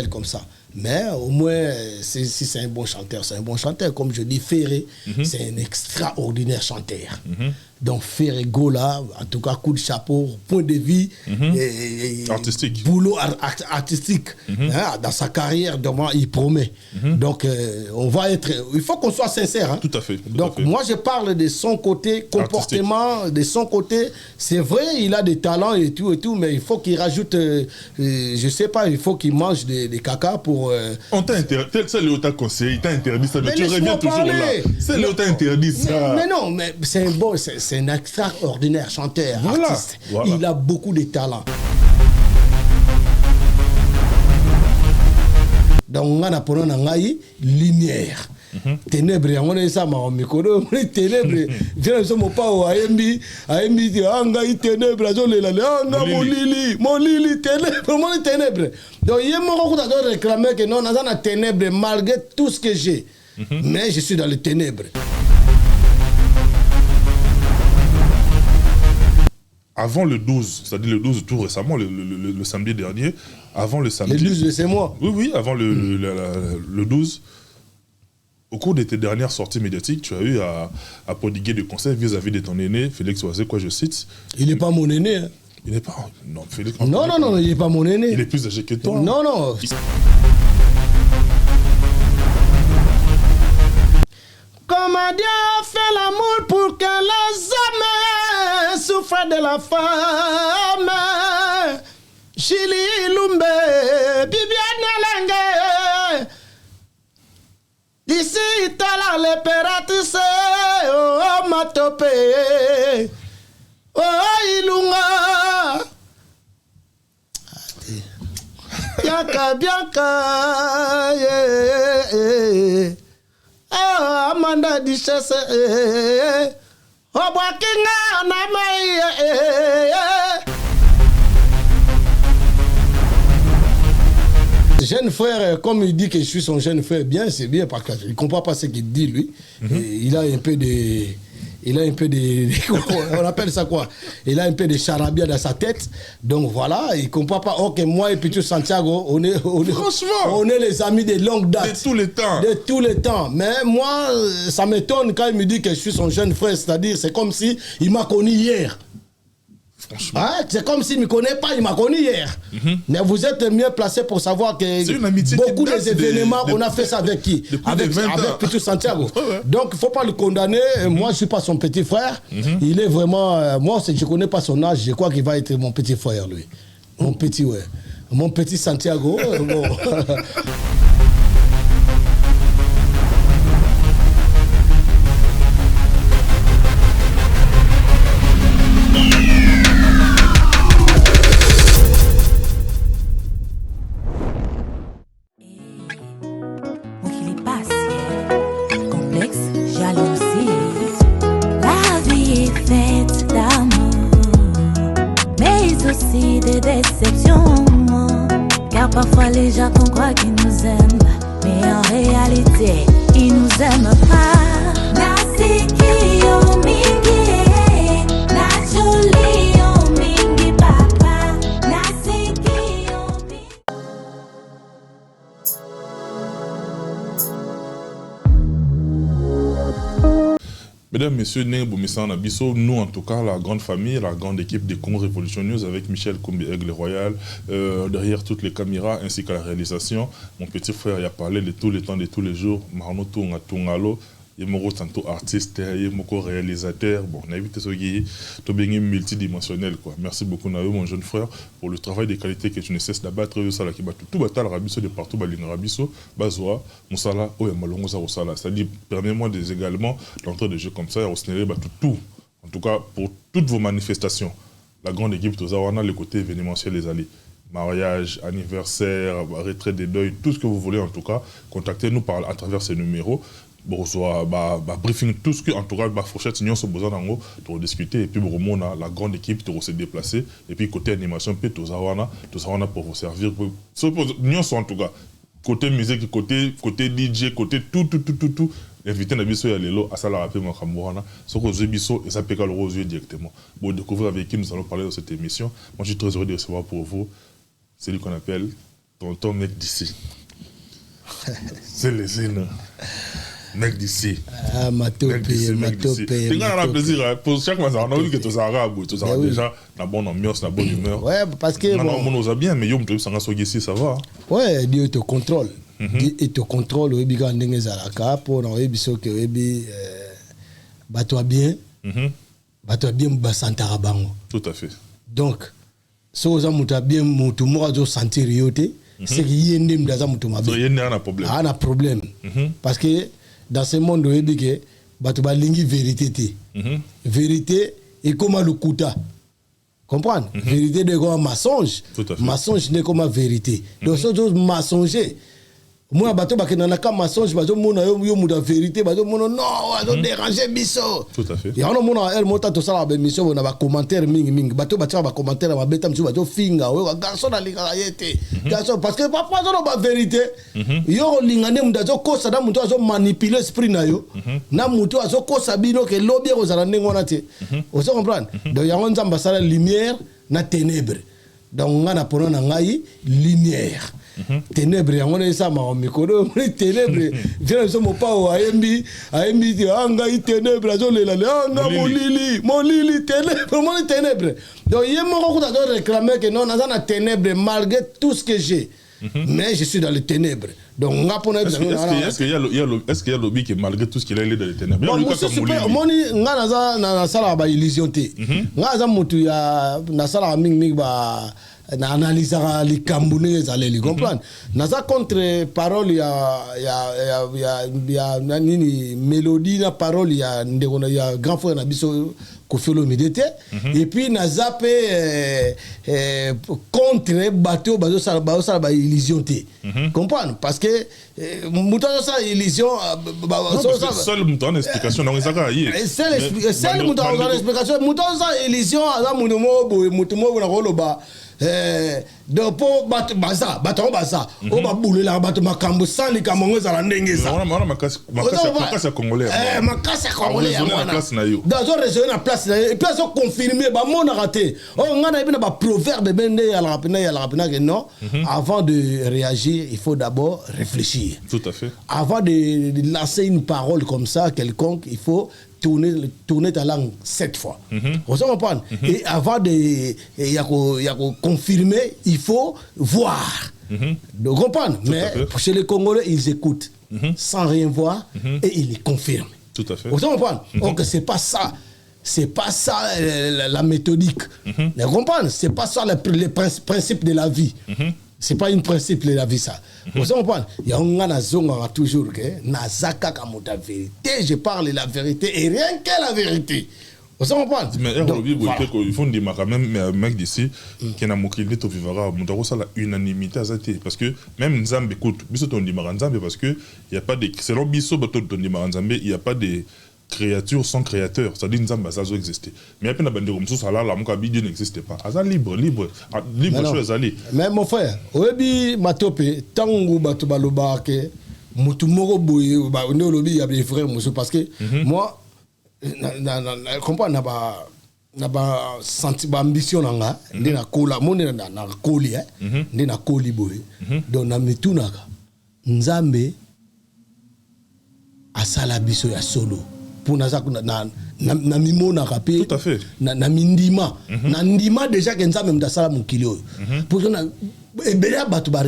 comme ça. Mais au moins, si c'est un bon chanteur, c'est un bon chanteur. Comme je dis, Ferré, c'est un extraordinaire chanteur. Donc Ferré Gola, en tout cas, coup de chapeau, point de vue, artistique. Boulot artistique. Hein, dans sa carrière, il promet. Donc on va être, il faut qu'on soit sincère. Hein. Tout à fait. Donc moi je parle de son côté comportement, artistique. De son côté, c'est vrai, il a des talents et tout, mais il faut qu'il rajoute, je sais pas, il faut qu'il mange des caca pour... On t'a interdit, c'est Léo t'a conseillé, il t'a interdit ça, mais tu reviens toujours là. C'est Léo t'a interdit ça. Mais non, mais c'est un bon, c'est un extraordinaire chanteur, artiste. Voilà. Il a beaucoup de talent. Donc on a pour nous lumière. Ténèbres, on est ça, ma micro, ténèbres. Je ne sais pas où AMB, Angaï, ténèbres, mon lili, ténèbres. Donc il y a mon de réclamer que non, on a dans ténèbres malgré tout ce que j'ai. Mais je suis dans les ténèbres. Avant le 12, c'est-à-dire le 12 tout récemment, le samedi dernier, avant le samedi... Le 12, c'est moi. Oui, avant le 12, au cours de tes dernières sorties médiatiques, tu as eu à prodiguer des conseils vis-à-vis de ton aîné, Félix Oisé, quoi je cite. Il n'est pas mon aîné. Hein. Il n'est pas... Non, Félix... Non, il n'est pas mon aîné. Il est plus âgé que toi. Non. Comment Dieu fait l'amour pour que les hommes souffrent de la femme. Chili Lumbe, Bibiane Lengue. D'ici Tala l'épératrice, oh Matope, oh Ilunga. Bianca, yeah. Oh, Amanda Duchesse, oh, Wakinga, jeune frère, comme il dit que je suis son jeune frère, bien, c'est bien parce qu'il ne comprend pas ce qu'il dit, lui. Il a un peu de... on appelle ça quoi? Il a un peu de charabia dans sa tête. Donc voilà, il ne comprend pas. Ok, moi et Pichu Santiago, on est les amis de longue date. De tous les temps. De tous les temps. Mais moi, ça m'étonne quand il me dit que je suis son jeune frère. C'est-à-dire, c'est comme si il m'a connu hier. Franchement. Ah, c'est comme s'il ne me connaît pas, il m'a connu hier. Mais vous êtes mieux placé pour savoir que beaucoup des événements, on a fait ça avec qui? Avec Pichu Santiago. Donc il ne faut pas le condamner. Moi, je ne suis pas son petit frère. Il est vraiment... moi, je ne connais pas son âge. Je crois qu'il va être mon petit frère, lui. Mon petit, ouais. Mon petit Santiago. Bon. Parfois les gens qu'on croit qu'ils nous aiment, mais en réalité, ils nous aiment pas. Nasiki yo mingi, na joli yo mingi papa. Nasiki yo mingi. Mesdames, Messieurs, nous en tout cas, la grande famille, la grande équipe des Congo Révolution News avec Michel Koumbi Aigle Royal, derrière toutes les caméras ainsi qu'à la réalisation. Mon petit frère il a parlé de tous les temps, de tous les jours. Marno Tunga Tungalo, il est tantôt artiste, il est réalisateur. Bon, on a évité ce qui est multidimensionnel. Quoi. Merci beaucoup, Nayo, mon jeune frère, pour le travail de qualité que tu ne cesses d'abattre. Tout batal rabiso de partout, baling rabiso, bazoa, moussala, oyamalongo sarosala. C'est-à-dire, permets-moi également d'entrer des jeux comme ça, et tout. En tout cas, pour toutes vos manifestations, la grande équipe Tozawana, le côté événementiel les alliés. Mariage, anniversaire, retraite des deuils, tout ce que vous voulez en tout cas, contactez-nous à travers ces numéros. Briefing, tout ce que, en tout cas, Fourchette, nous avons besoin de discuter. Et puis, la grande équipe se déplacer. Et puis, côté animation, puis Tozawana pour vous servir. Nous sommes en tout cas, côté musique, côté DJ, côté tout. Invité Nabiso et Lélo à Salah Rapé Makamouana, ce que vous biso et ça peut qu'à aux yeux directement. Pour découvrir avec qui nous allons parler dans cette émission, moi je suis très heureux de recevoir pour vous celui qu'on appelle Tonton mec d'ici. C'est les îles. Mec d'ici. Ah, Matopé. C'est quand on a plaisir. Pour chaque fois, on a vu que tous les Arabes, déjà, la bonne ambiance, la bonne humeur. Ouais, parce que. On nous bien, mais Yom Tov, ça ça va. Ouais, Dieu te contrôle. Il te contrôle, oui, quand on est à la cape, on a vu que oui, bat-toi bien. Bat-toi bien, basantara bango. Tout à fait. Donc, si vous avez bien, tout le monde doit sentir yoté. C'est qu'il y a un problème. Un problème. Parce que dans ce monde, il y a une vérité. Vérité est comme le kouta. Comprendre? Vérité est comme un mensonge. Mensonge n'est comme une vérité. Donc, c'est un mensonge. Moi, bateau ba kenana ka mensonge bateau mona yo muda vérité bateau mona non bateau déranger biso. Tout à fait. Ya on mona elle monta to sala ba mission na ba commentaire mingi bateau ba ba commentaire ba beta msu bateau finga we garçon na linga yete. Garçon parce que papa zo ba vérité. Yo lingane muda zo kosa na muto zo manipuler esprit na yo. Na muto zo kosa bino ke lobby ko zala ndenge wana te. Vous comprenez? Donc ya on nzamba sala lumière na ténèbres. Donc ngana pono na ngai lumière. Ténèbres on est ça ma micro ténèbres je ne pas au AMB anga ténèbres azo lela anga molili ténèbres donc il mo ko ta réclamer que non na ténèbres malgré tout ce que j'ai mais je suis dans les ténèbres donc nga pona est-ce qu'il y a lobby qui malgré tout ce qu'il a dans les ténèbres moni nga na sala ba illusion te nga za mutu ya na sala mingi ba na analyse les cambounes les comprendre naza contre parole ya nini mélodie na parole ya ndeko ya grand frère na biso Koffi Olomide et puis naza pe contre bateau sala ba illusion te comprendre parce que muto ça illusion seul muto en explication donc ça ka yi seul muto en explication muto ça illusion za muto mo na koloba donc pour battre baza on va bouler la battre makambo sans les kamongo za ndenge ça on makasa congolais makasa congolais dans une région na place et puis ça confirmer ba mon raté on ngana ibina ba proverbe bende ya la rapina que non avant de réagir il faut d'abord réfléchir tout à fait avant de lancer une parole comme ça quelconque il faut tourner ta langue 7 fois. Vous comprenez? Et avant de confirmer, il faut voir. Vous comprenez? Mais chez les Congolais, ils écoutent sans rien voir et ils les confirment. Tout à fait. Vous comprenez? Donc c'est pas ça. C'est pas ça la méthodique. Vous comprenez? C'est pas ça les principes de la vie. C'est pas une principe de la vie ça. Vous comprenez? Il y a un zonga toujours que nazaka comme la vérité, je parle la vérité et rien que la vérité. Vous comprenez? Mais il faut dire quand même mais mec d'ici qui n'a mokili to vivara mutako ça la unanimité azate parce que même Nzambe écoute biso to ndima Nzambe parce que il y a pas de selon biso bato to ndima Nzambe il y a pas de créature sans créateur, ça dit Nzamba ça doit exister. Mais après na bande comme ça là la mukabi Dieu n'existe pas. Aza libre chose ali. Mais mon frère, oyebi Matopé tangu bato baloba ke mutu moko boye ba ne lobi ya des frères monsieur parce que moi na comprendre na ba senti ba ambition nanga ndina kola monde na koli ndina koli boye donc na mitunaka Nzambe asala biso ya solo pour na mimona rapé tout à fait na mindima na ndima déjà que Nzambe mdasala mukili oyo pour na ebele bato ba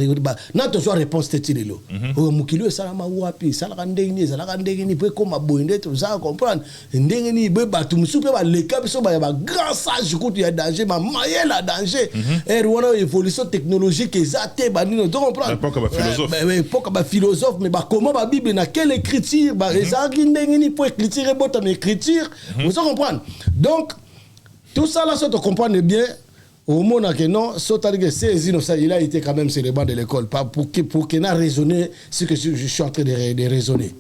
na to so réponse tetilo o mukili sala ma wapi sala ndenge ni pe koma boinde to za comprendre ndenge ni be bato musupe ba leka biso ba grand sage kutu ya danger ma mayela danger et wana évolution technologique ezate ba nino to comprendre époque ba philosophe mais ba comment ba bible na quelle écriture ba ezaki ndenge ni pour écriture bota mais écriture vous comprenez donc tout ça là ça te comprendre bien au monde que non il a été quand même sur les bancs de l'école pour qu'il n'a raisonné ce que je suis en train de raisonner.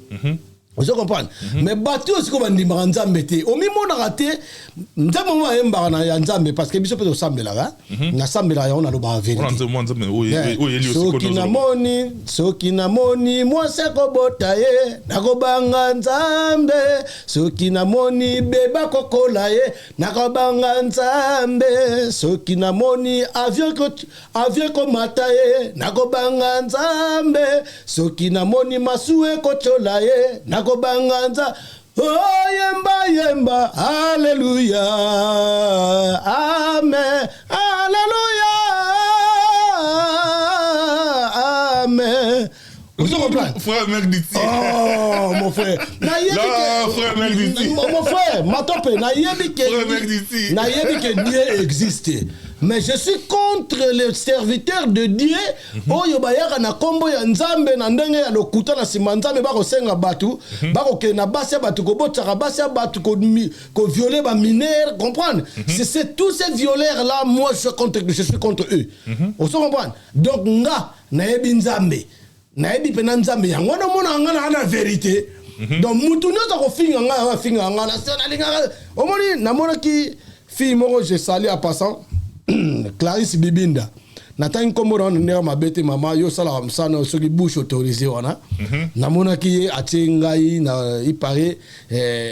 Vous comprenez? Mais battu aussi comme on dit Nzambe te. Au même on a raté Nzambe mo ayemba na Nzambe parce que biso peut sambela là. Na sambela on a le ba vérité. Soki na moni moi se ko botaye na ko banga Nzambe. Soki na moni beba kokola ye na ko banga Nzambe. Soki na moni avion ko mataye na ko banga Nzambe. Soki na moni masue ko chola ye na Kobanganza, oh yemba, alléluia, amen, alléluia, amen. Vous comprenez? Frère Mergditi. Oh, mon frère. Frère Mergditi. Mon frère, ma tope, na yebi que Dieu existe. Mais je suis contre les serviteurs de Dieu. Oyo bayaka na kombo ya Nzambe na ndenge ya lokuta na sima Nzambe bako senga batu, bako ke na basi batu ko botaka basi batu ko violer ba mineurs, comprendre? C'est tous ces violeurs là, moi je suis contre eux. On se comprend? Donc nga na yebi Nzambe. Na yebi pena Nzambe yango na mona nga na vérité. Donc mutu nyoto ko finga nga na nalinga. Omoni na mona ki fille moko je salue à passant. Clarisse Bibinda natani komoro ndeo mabete mama yo sala msana soki bouche autorisé wana namona ki atengai na ipare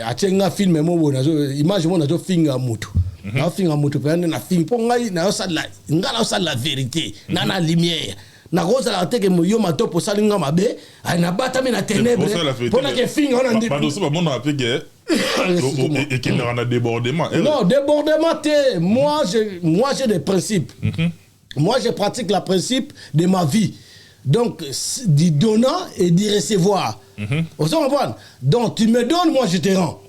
atenga film mo nazo image mo nazo finga mutu na finga mutu pende na finga po ngai na sala ngala sala vérité na lumière na rosa la teke yo matopo salinga mabe na batami na ténèbres pona ke finga ona ndi pardon ça mon appliqué et qu'il y a un débordement. Non, débordement, moi j'ai des principes. Moi, je pratique le principe de ma vie. Donc, du donnant et du recevoir. Vous comprenez? Donc, tu me donnes, moi je te rends.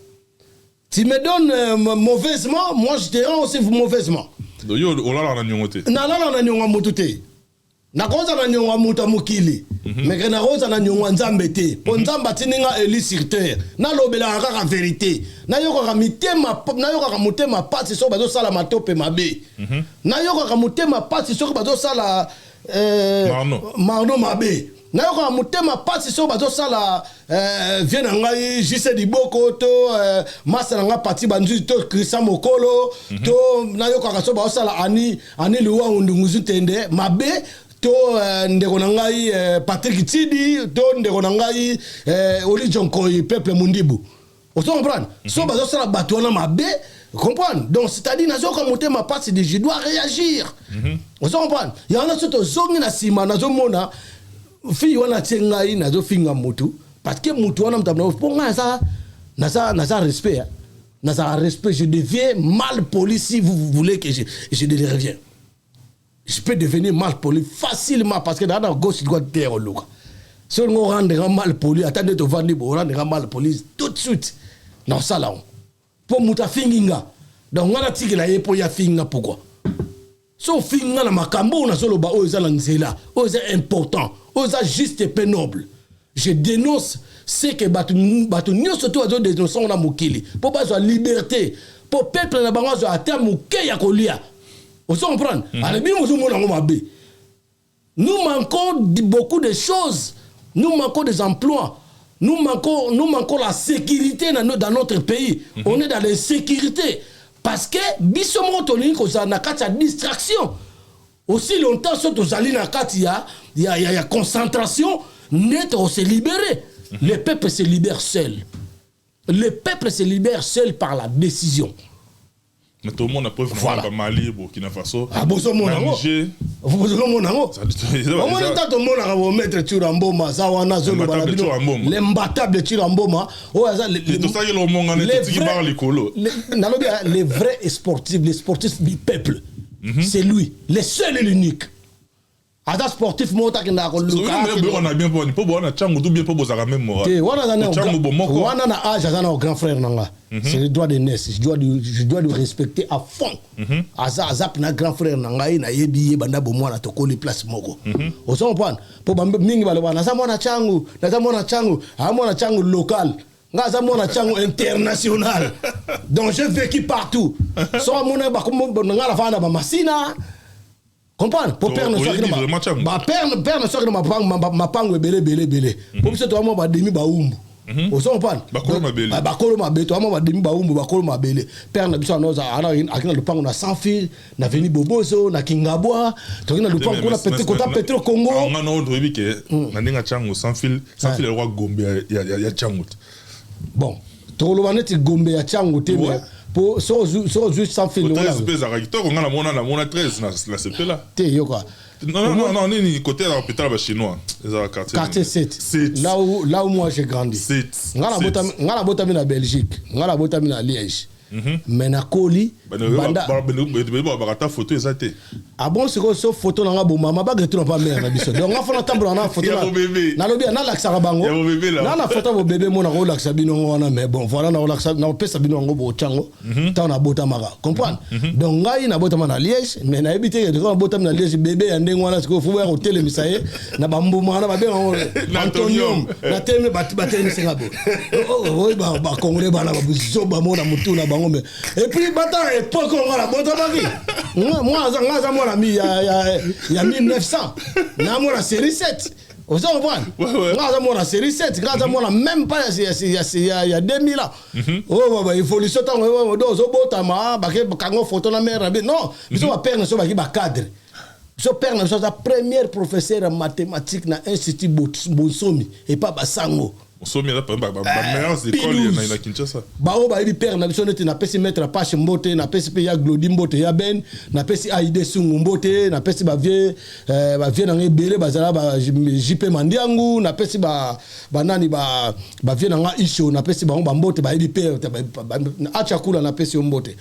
Tu me donnes mauvaisement, moi je te rends aussi mauvaisement. Donc, yo, on l'a na koza na nyonga muta mukili mais na koza na nyonga Nzambe te po Nzamba tininga eli sur terre na lobela kaka vérité na yoka mutema pasi so bazo sala matope mabe na yoka mutema pasi so bazo sala marno mabe na yoka mutema pasi so bazo sala viena ngai jise di boko to masa nga pati banzu to Christian Mokolo to na yoka so bazo sala ani luwa undunguzu tende mabe to ndeko na ngai Patrick Tidi to ndeko na ngai Oli Jonkoi peuple mundibu. On se comprend? So bazo sala bato na mabe, comprendre? Donc c'est-à-dire nazo ka monter ma passe de je dois réagir. On se comprend? Il y en a surtout zongi na sima nazo mona fi wana tsengai nazo finga mutu parce que mutu wana mtabna ponga ça na respect. Na ça respect, je deviens mal poli si vous voulez que je reviens. Je peux devenir mal poli facilement parce que dans la gauche, il doit être au look. Si on rend mal poli, attendez de vendre, on rend mal poli tout de suite dans le salon. Pour mouta finginga. Donc, on a dit que la yepo ya finga pourquoi? So finga na makambo, on a solo ba oza lanzela, oza important, oza juste et pénoble. Je dénonce ce que batu surtout à dénoncer on a mukili. Pour pas la liberté, pour peuple na bango à terme muke ya kolia. On se comprend. Nous manquons beaucoup de choses. Nous manquons des emplois. Nous manquons la sécurité dans notre pays. On est dans l'insécurité. Parce que, bissomo toni ko za na kati ya distraction. Aussi longtemps que il y a concentration, net on se libérer. Le peuple se libère seul. Le peuple se libère seul par la décision. Mais tout le monde a pas vu Mali, Burkina Faso, Niger. L'imbattable Chiramboma. Les vrais sportifs, les sportifs du peuple. C'est lui, le seul et l'unique. Ada sportif mota kinda ko luka on a bien bon po bona changu tout bien po bozaka même moi wana na âge azana au grand frère nanga c'est le droit de naissance je dois le respecter à fond azap na grand frère nanga ina yebi banda bo mwana to ko li place moko o so comprendre po bambe mingi bale wana za mwana changu mwana changu local nga za mwana changu international donc j'ai vécu partout so mona ba ko nga la fana ba masina. Comprendre? Pour père ne soit que ma père ne soit que ma pangue belé. Pour que ce soit moi demi baumbu. Oso comprendre. Bakolo mabele. Bakolo mabele. Toi moi demi baumbu bakolo mabele. Père na biso anoza ana akina lupango na sans fil, na veni Bobozo, na Kingabwa, tokina lupango kuna petit kota Petro Congo. On a no rebi ke na ninga chango sans fil le roi Gombe ya chango. Bon, to lo baneti Gombe ya chango te mais pour so juste sans fil. 13 pesa rakito on a la mona 13 na CP là. Te yo quoi. Non, ni côté de l'hôpital chinois. Quartier 7. Là où moi j'ai grandi. 7. Ngala botami na Belgique, ngala botami na Liège. Mais na Koli, banda ba photo ezate. Ah bon, c'est quoi ce photo na ngabo mama ba getu na pas mère na biso. Donc ngafona tambula na photo na lobi na laksa bango. Na na photo bo bébé mo na ko laksa bino wana mais bon voilà na laksa na pesa bino ngo bo chango. Ta na bota maka. Comprendre? Donc ngai na bota na Liège, mais na ebité que na bota na Liège bébé ya ndengo wana siko fuwa ko tele misaye na bambu mana ba benga Antonium na teme batene singabo. Oh ba congolais bana ba buso ba mo na mutu na bango mais et puis bata époque on la bota baki. Moi il y a 1900. Nous la série 7. Vous comprenez? Nous la série 7. Nous même pas il y a 2000 ans. Oh, il faut le sauter. Photo na mère. Non, ils sont père ne sont pas cadre. Son père ne sont la première professeur en mathématiques dans l'Institut Bonsomi et pas Basango. Bonsomi là pas meilleure école il y a Kinshasa. Ba o ba il père na biso na pesi mettre page mbote na pesi pe ya Glody mbote ya Ben na pesi Aide Sungu mbote na pesi ba vie na ngebele bazala ba JP Mandiangu na pesi ba nani ba vie na nga Isho na pesi ba mbote ba il père acha kula na pesi mbote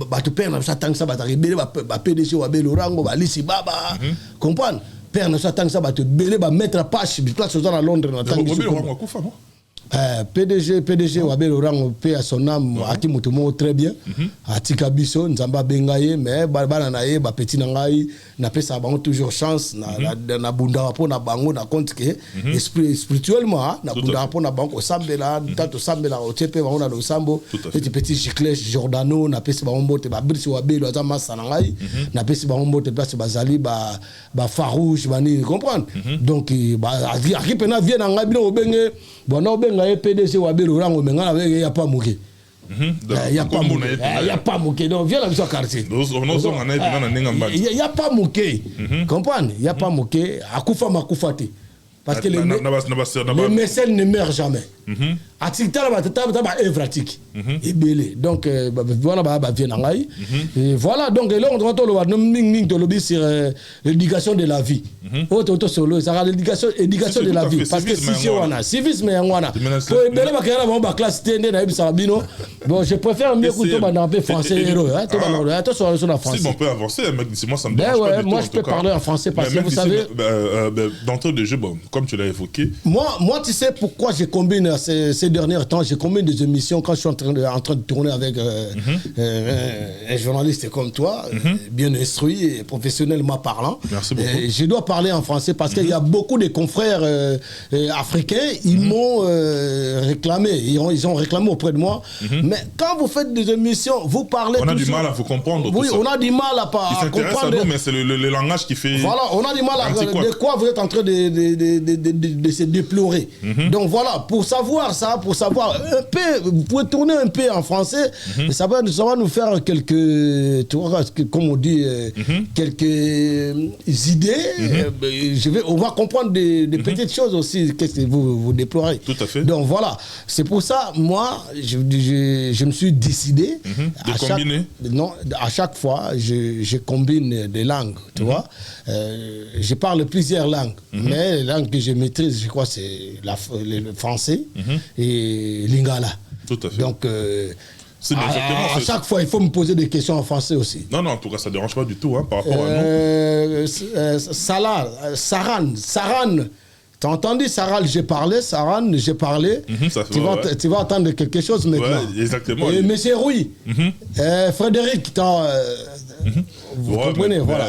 ba tu père na biso tangsa ba rebele ba PDG wa Belorango ba Lisi Baba comprendre père na biso tangsa ba te belé ba mettre page place aux à Londres na tangsa PDG Wabel Orang paix à son âme aki mutumo très bien atika biso nzamba bengaye mais bana na ye ba petit nangai na pesa bango toujours chance na bunda po na bango na compte que spirituellement na bunda po na bango sambela tato sambela o tepe bango na losambo petit Giclès Jordano na pesa bango mbote ba Brice Wabel azama sanangai na pesa bango mbote place bazali ba Farouche bani comprendre donc ba aki pena vient na ngai bino obenge bona obenga PDG Wabel Orango menga avec y a pas mouké. Il y a pas mouké. Donc viens là sur quartier. Il y a pas mouké. Comprendre? Il y a pas mouké. Akufa makufati. Parce que les mécènes ne meurent jamais. Donc voilà donc là on doit sur l'éducation de la vie. L'éducation de la vie parce que si on a civisme bon je préfère mieux écouter dans le français si on peut avancer moi ça me dérange pas du tout. Moi je peux parler en français parce que vous savez d'entrée de jeu bon comme tu l'as évoqué moi tu sais pourquoi je combine ces derniers temps, j'ai combien des émissions quand je suis en train de tourner avec un journaliste comme toi, bien instruit et professionnellement parlant. Merci beaucoup. Je dois parler en français parce qu'il y a beaucoup de confrères africains, ils m'ont réclamé, ils ont réclamé auprès de moi. Mais quand vous faites des émissions, vous parlez... On a du mal à vous comprendre. Oui, on a du mal à comprendre. À nous, mais c'est le langage qui fait... Voilà, on a du mal à... De quoi vous êtes en train de se déplorer. Donc voilà, pour savoir ça, pour savoir un peu, vous pouvez tourner un peu en français, ça va nous faire quelques, tu vois, comme on dit, quelques idées. On va comprendre des petites choses aussi, qu'est-ce que vous déplorez. Tout à fait. Donc voilà, c'est pour ça, moi, je me suis décidé de combiner. À chaque fois, je combine des langues, tu vois. Je parle plusieurs langues, mais les langues que je maîtrise, je crois, c'est le français et l'ingala. Tout à fait. Donc, à chaque fois, il faut me poser des questions en français aussi. Non, en tout cas, ça ne dérange pas du tout par rapport à nous. Saran. T'as entendu Saral, j'ai parlé, Saran, j'ai parlé. Tu vas entendre quelque chose maintenant. Ouais, exactement. Et Monsieur Rouy, Frédéric, vous comprenez, voilà.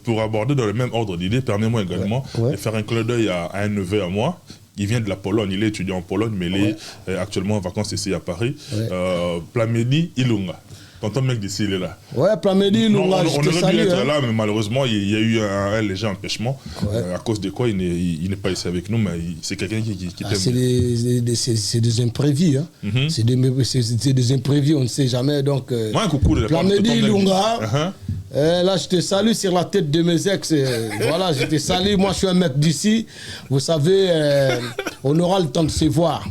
Pour aborder dans le même ordre d'idée, permettez-moi également de faire un clin d'œil à un neveu à moi. Il vient de la Pologne, il est étudiant en Pologne, mais il est actuellement en vacances ici à Paris. Plamedi Ilunga. Tonton mec d'ici, il est là. Ouais, Plamedi, Lunga, on aurait dû être là, mais malheureusement, il y a eu un léger empêchement. À cause de quoi il n'est pas ici avec nous, mais c'est quelqu'un qui t'aime. C'est des imprévus. Hein. C'est des imprévus, on ne sait jamais. Donc, un coucou de la part de Plamedi, Lunga. Là, je te salue sur la tête de mes ex. Voilà, je te salue. Moi, je suis un mec d'ici. Vous savez, on aura le temps de se voir.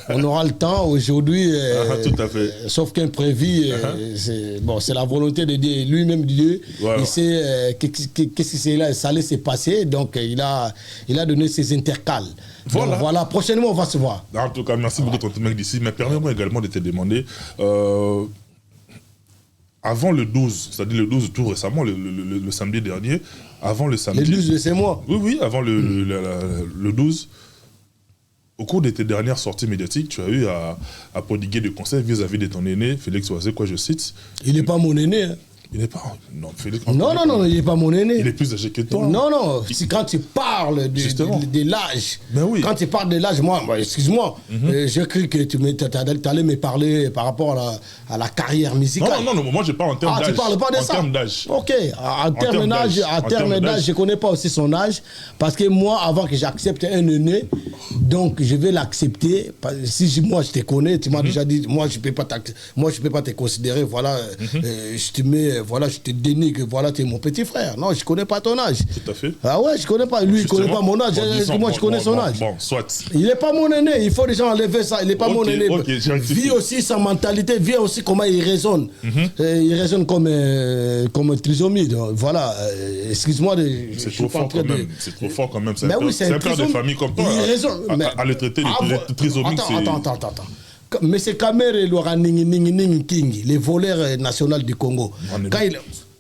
On aura le temps aujourd'hui. Tout à fait. Sauf qu'imprévu, c'est la volonté de Dieu. Lui-même, Dieu, il sait qu'est-ce qui allait se passer. Donc, il a donné ses intercales. Voilà. Donc, voilà, prochainement, on va se voir. En tout cas, merci beaucoup, tonton mec d'ici. Mais permets-moi également de te demander. Avant le 12, c'est-à-dire le 12 tout récemment, le samedi dernier, avant le samedi... Le 12 de ces mois. Oui, avant le 12, au cours de tes dernières sorties médiatiques, tu as eu à prodiguer des conseils vis-à-vis de ton aîné, Félix Oisé, quoi je cite. Il n'est pas mon aîné. Hein. Il n'est pas... Non, Félix... Non, il n'est pas mon aîné. Il est plus âgé que toi. Non, c'est quand tu parles de l'âge. Ben oui. Quand tu parles de l'âge, moi, excuse-moi, j'ai cru que tu allais me parler par rapport à la carrière musicale. Non, moi je parle en termes d'âge. Tu parles pas de ça? En termes d'âge. Ok, en termes d'âge, je ne connais pas aussi son âge, parce que moi, avant que j'accepte un aîné, donc je vais l'accepter. Si moi je te connais, tu m'as déjà dit, moi je ne peux pas te considérer, voilà, je te mets... Voilà, je te dénigre, voilà, tu es mon petit frère. Non, je ne connais pas ton âge. Tout à fait. Ah ouais, je ne connais pas. Lui, il ne connaît pas mon âge. Moi, je connais son âge. Bon, soit. Il n'est pas mon aîné. Il faut déjà enlever ça. Il n'est pas mon aîné. Vis aussi sa mentalité, vis aussi comment il raisonne. Il raisonne comme trisomie. Voilà, excuse-moi. C'est trop fort quand même. C'est trop fort quand même. C'est un père de famille comme toi. Il raisonne. À le traiter de trisomie, c'est... Attends. Mais c'est Kamere Loira Ning King, les voleurs nationaux du Congo.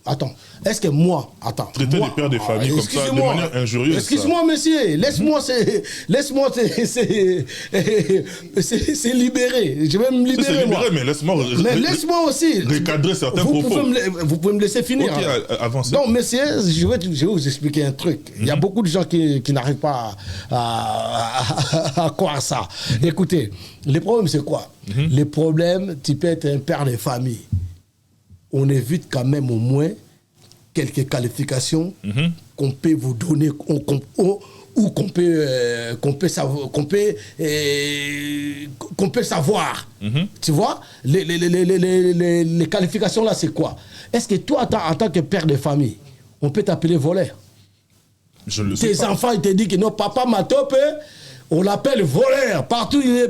Attends, est-ce que moi... Traiter les pères de famille comme ça, de manière injurieuse... Excuse-moi, monsieur, laisse-moi c'est libérer. Je vais me libérer, moi. Mais laisse-moi aussi... recadrer certains propos. Vous pouvez me laisser finir. Ok, avancez. Donc, monsieur, je vais vous expliquer un truc. Il y a beaucoup de gens qui n'arrivent pas à croire ça. Écoutez, le problème, c'est quoi? Le problème, tu peux être un père de famille. On évite quand même au moins quelques qualifications qu'on peut vous donner ou qu'on peut savoir. Tu vois, les qualifications là, c'est quoi? Est-ce que toi, en tant que père de famille, on peut t'appeler voleur? Je le sais. Tes enfants, ils te disent que non, papa m'a topé, on l'appelle voleur. Partout il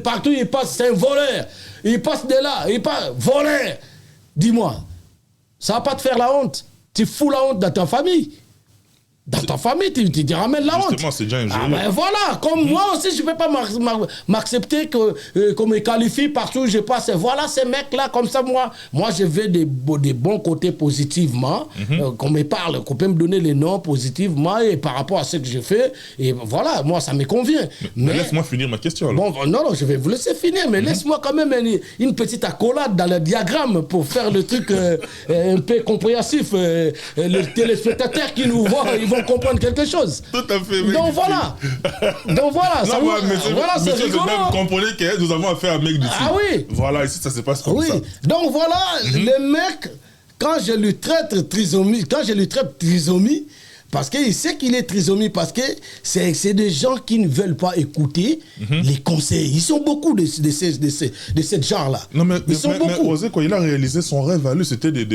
passe, c'est un voleur. Il passe de là, il passe voleur. Dis-moi. Ça ne va pas te faire la honte. Tu fous la honte dans ta famille. Dans ta famille, tu ramènes la honte. Justement, c'est déjà un jeu. Ah ben voilà, comme moi aussi, je ne peux pas m'accepter qu'on me qualifie partout où je passe. Voilà ces mecs-là, comme ça, moi je veux des bons côtés positivement, qu'on me parle, qu'on peut me donner les noms positivement et par rapport à ce que je fais. Et voilà, moi, ça me convient. Mais laisse-moi finir ma question. Alors. Bon, non, je vais vous laisser finir, mais laisse-moi quand même une petite accolade dans le diagramme pour faire le truc un peu compréhensif. Les téléspectateurs qui nous voient, ils vont comprendre quelque chose. Tout à fait. Donc voilà, ça voilà, c'est rigolo. Comprenez que nous avons affaire à un mec d'ici. Ah oui. Voilà, ici ça se passe comme ça. Donc voilà, le mec, quand je lui traite trisomie, parce qu'il sait qu'il est trisomie, parce que c'est des gens qui ne veulent pas écouter les conseils. Ils sont beaucoup de ce genre-là. Non, mais Osé, quoi, il a réalisé son rêve à lui, c'était de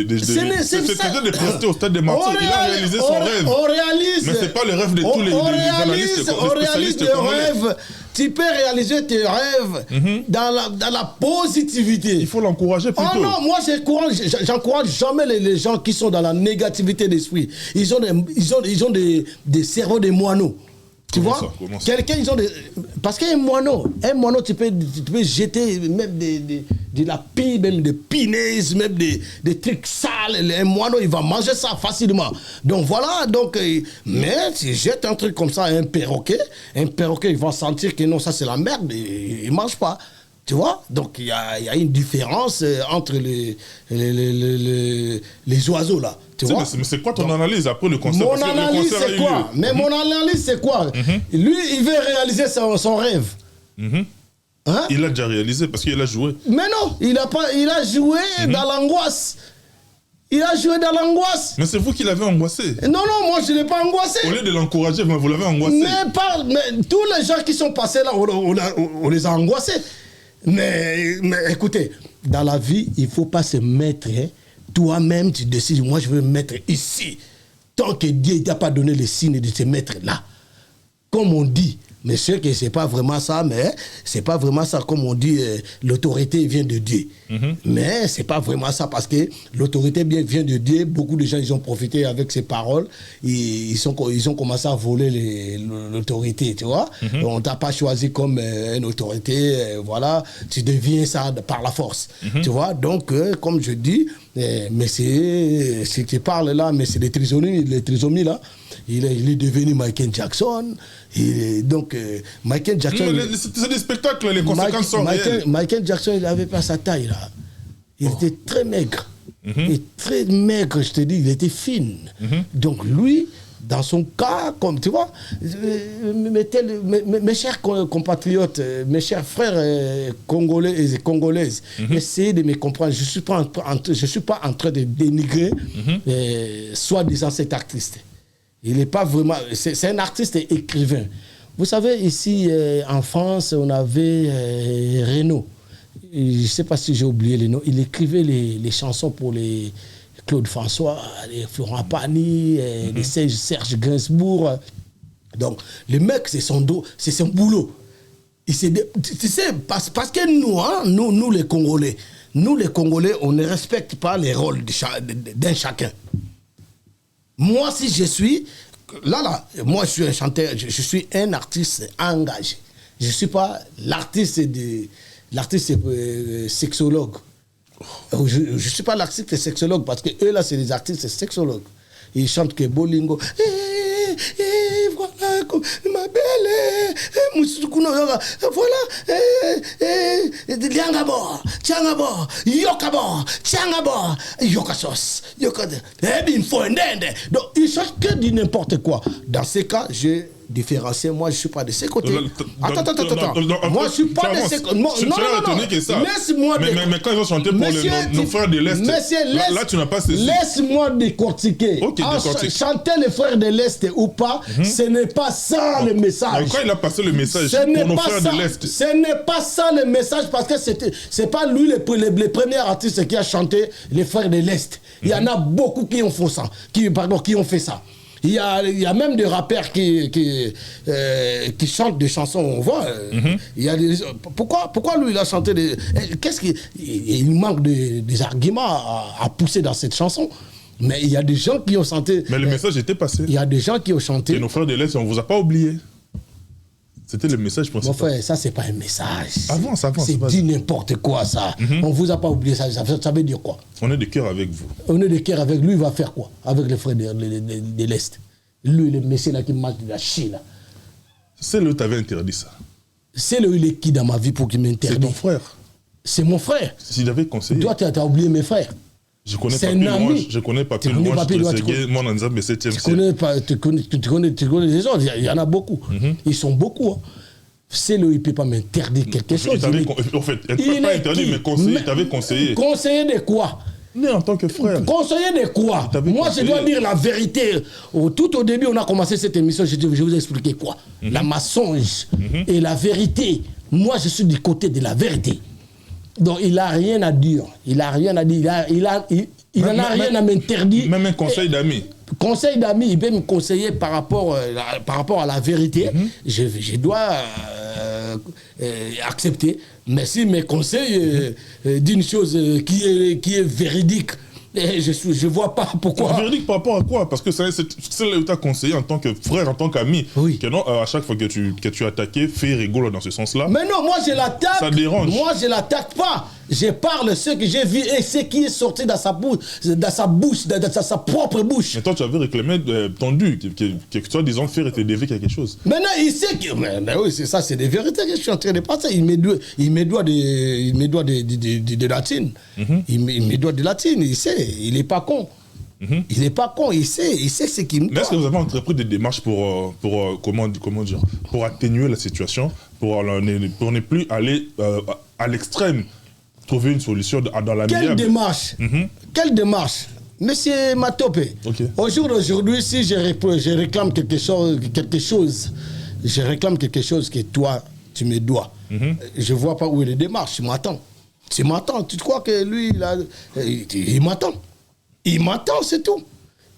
prester au stade des martyrs. Il a réalisé son rêve. On réalise. Mais c'est pas le rêve de tous les journalistes. On réalise des rêves. Tu peux réaliser tes rêves dans la positivité. Il faut l'encourager plutôt. Oh non, moi j'encourage jamais les gens qui sont dans la négativité d'esprit. Ils ont des cerveaux de moineaux. Tu vois, quelqu'un, ils ont des... Parce qu'un moineau, tu peux jeter même de la pie, même des punaises, même des trucs sales. Un moineau, il va manger ça facilement. Donc voilà, mais tu jettes un truc comme ça à un perroquet, il va sentir que non, ça c'est la merde, il ne mange pas. Tu vois? Donc il y a une différence entre les oiseaux là. Mais c'est quoi ton analyse après le concert? Mon analyse c'est quoi? Mais mon analyse c'est quoi? Lui, il veut réaliser son rêve. Hein? Il a déjà réalisé parce qu'il a joué. Mais non, il a joué dans l'angoisse. Il a joué dans l'angoisse. Mais c'est vous qui l'avez angoissé. Non, moi je ne l'ai pas angoissé. Au lieu de l'encourager, vous l'avez angoissé. Mais tous les gens qui sont passés là, on les a angoissés. Mais écoutez, dans la vie, il ne faut pas se mettre. Toi-même, tu décides, moi je veux me mettre ici. Tant que Dieu ne t'a pas donné le signe de se mettre là. Comme on dit. Mais je sais que ce n'est pas vraiment ça, mais c'est pas vraiment ça. Comme on dit, l'autorité vient de Dieu. Mais ce n'est pas vraiment ça parce que l'autorité vient de Dieu. Beaucoup de gens, ils ont profité avec ces paroles. Ils ont commencé à voler l'autorité, tu vois. On ne t'a pas choisi comme une autorité, voilà. Tu deviens ça par la force, tu vois. Donc, comme je dis, mais si tu parles là, mais c'est les trisomies là. Il est devenu Michael Jackson. Donc, Michael Jackson... C'est des spectacles, les conséquences sont réelles. Michael Jackson, il n'avait pas sa taille, là. Il était très maigre. Et très maigre, je te dis, il était fine. Donc, lui, dans son cas, comme tu vois, mes chers compatriotes, mes chers frères congolais et congolaises, essayez de me comprendre. Je ne suis pas en train de dénigrer soi-disant cet artiste. Il n'est pas vraiment... C'est un artiste et écrivain. Vous savez, ici, en France, on avait Renaud. Je ne sais pas si j'ai oublié les noms. Il écrivait les chansons pour les Claude François, les Florent Pagny, les Serge Gainsbourg. Donc, le mec, c'est son boulot. Tu sais, parce que nous les Congolais, on ne respecte pas les rôles d'un chacun. Moi, si je suis... moi, je suis un chanteur, je suis un artiste engagé. Je ne suis pas l'artiste sexologue. Je ne suis pas l'artiste sexologue parce que eux, là, c'est des artistes sexologues. Ils chantent que Bolingo. Voilà, ma belle. Voilà. Liangabor, Tiangabor, Yokabor, Tiangabor, Yokasos, Yokade. Il faut un dinde. Donc, ils chantent que du n'importe quoi. Dans ces cas, je différencier. Moi, je ne suis pas de ces côtés. Attends. Moi, je ne suis pas de ces côtés. Non. Laisse-moi mais quand ils ont chanté pour nos frères de l'Est, là, tu n'as pas cessé. Laisse-moi décortiquer. Chanter les frères de l'Est ou pas, ce n'est pas ça le message. Quand il a passé le message pour nos frères de l'Est. Ce n'est pas ça le message parce que ce n'est pas lui le premier artiste qui a chanté les frères de l'Est. Il y en a beaucoup qui ont fait ça. Il y a même des rappeurs qui chantent des chansons, on voit. Il y a pourquoi lui, il a chanté des... Il manque des arguments à pousser dans cette chanson. Mais il y a des gens qui ont chanté... Mais le message était passé. Il y a des gens qui ont chanté... Et nos frères de l'Est, on ne vous a pas oublié. C'était le message principal. Mon frère, ça, c'est pas un message. Avance. C'est dit n'importe quoi, ça. On ne vous a pas oublié, ça veut dire quoi? On est de cœur avec vous. On est de cœur avec lui, il va faire quoi? Avec les frères de l'Est. Lui, le monsieur là qui mange de la Chine. C'est lui qui t'avait interdit ça. C'est lui, il est qui dans ma vie pour qu'il m'interdise? C'est ton frère. C'est mon frère. S'il avait conseillé. Toi, tu as oublié mes frères. Je connais Papi Louange, moi, on a 7e. Tu connais les autres, il y en a beaucoup. Ils sont beaucoup. C'est lui, il ne peut pas m'interdire quelque chose. En fait, il pas interdit, mais conseiller, il t'avait conseillé. Conseiller de quoi? Mais en tant que frère. Conseiller de quoi? Moi, je dois dire la vérité. Tout au début, on a commencé cette émission, je vais vous expliquer quoi? La mensonge et la vérité. Moi, je suis du côté de la vérité. Donc, il n'a rien à dire. Il n'en a rien à m'interdire. Même un conseil d'amis. Conseil d'amis, il peut me conseiller par rapport à la vérité. Je dois accepter. Mais s'il me conseille d'une chose qui est véridique, je ne vois pas pourquoi. Véridique par rapport à quoi? Parce que c'est là où tu as conseillé en tant que frère, en tant qu'ami. Oui. Que non, à chaque fois que tu attaquais, fais rigolo dans ce sens-là. Mais non, moi je l'attaque. Ça dérange. Moi je l'attaque pas. Je parle ce que j'ai vu et ce qui est sorti dans sa bouche, dans sa propre bouche. Mais toi, tu avais réclamé tendu, que toi, disons, faire était dévié quelque chose. Maintenant, il sait que... Mais oui, c'est ça, c'est des vérités que je suis en train de passer. Il me doit de latine. Il me doit de latine, il sait, il n'est pas con. Il n'est pas con, il sait ce qu'il me doit. Mais est-ce que vous avez entrepris des démarches pour comment dire, pour atténuer la situation, pour ne plus aller à l'extrême, trouver une solution dans la Quelle démarche Quelle démarche Monsieur Matopé, au jour d'aujourd'hui, si je réclame quelque chose, je réclame quelque chose que toi, tu me dois. Je ne vois pas où est les démarches, tu m'attends. Tu crois que lui, il m'attend. Il m'attend, c'est tout.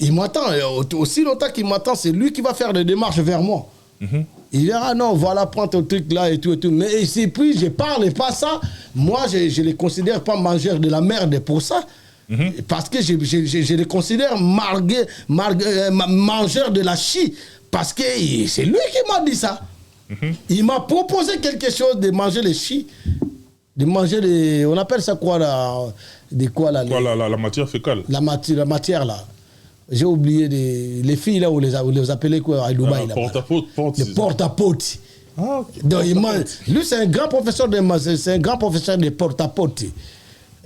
Il m'attend. Aussi longtemps qu'il m'attend, c'est lui qui va faire des démarches vers moi. Il dira, non, voilà, prends ton truc là et tout. Mais et puis, je parle et pas ça. Moi, je ne les considère pas mangeurs de la merde pour ça. Parce que je les considère mangeurs de la chie. Parce que c'est lui qui m'a dit ça. Il m'a proposé quelque chose de manger les chis. De manger les... On appelle ça quoi là? La matière fécale. La matière là. J'ai oublié les filles là, où les appelait quoi à Dubaï là. Porte-à-pote. Le porte-à-pote. Ah, ok. Donc, lui, c'est un grand professeur de porte-à-pote.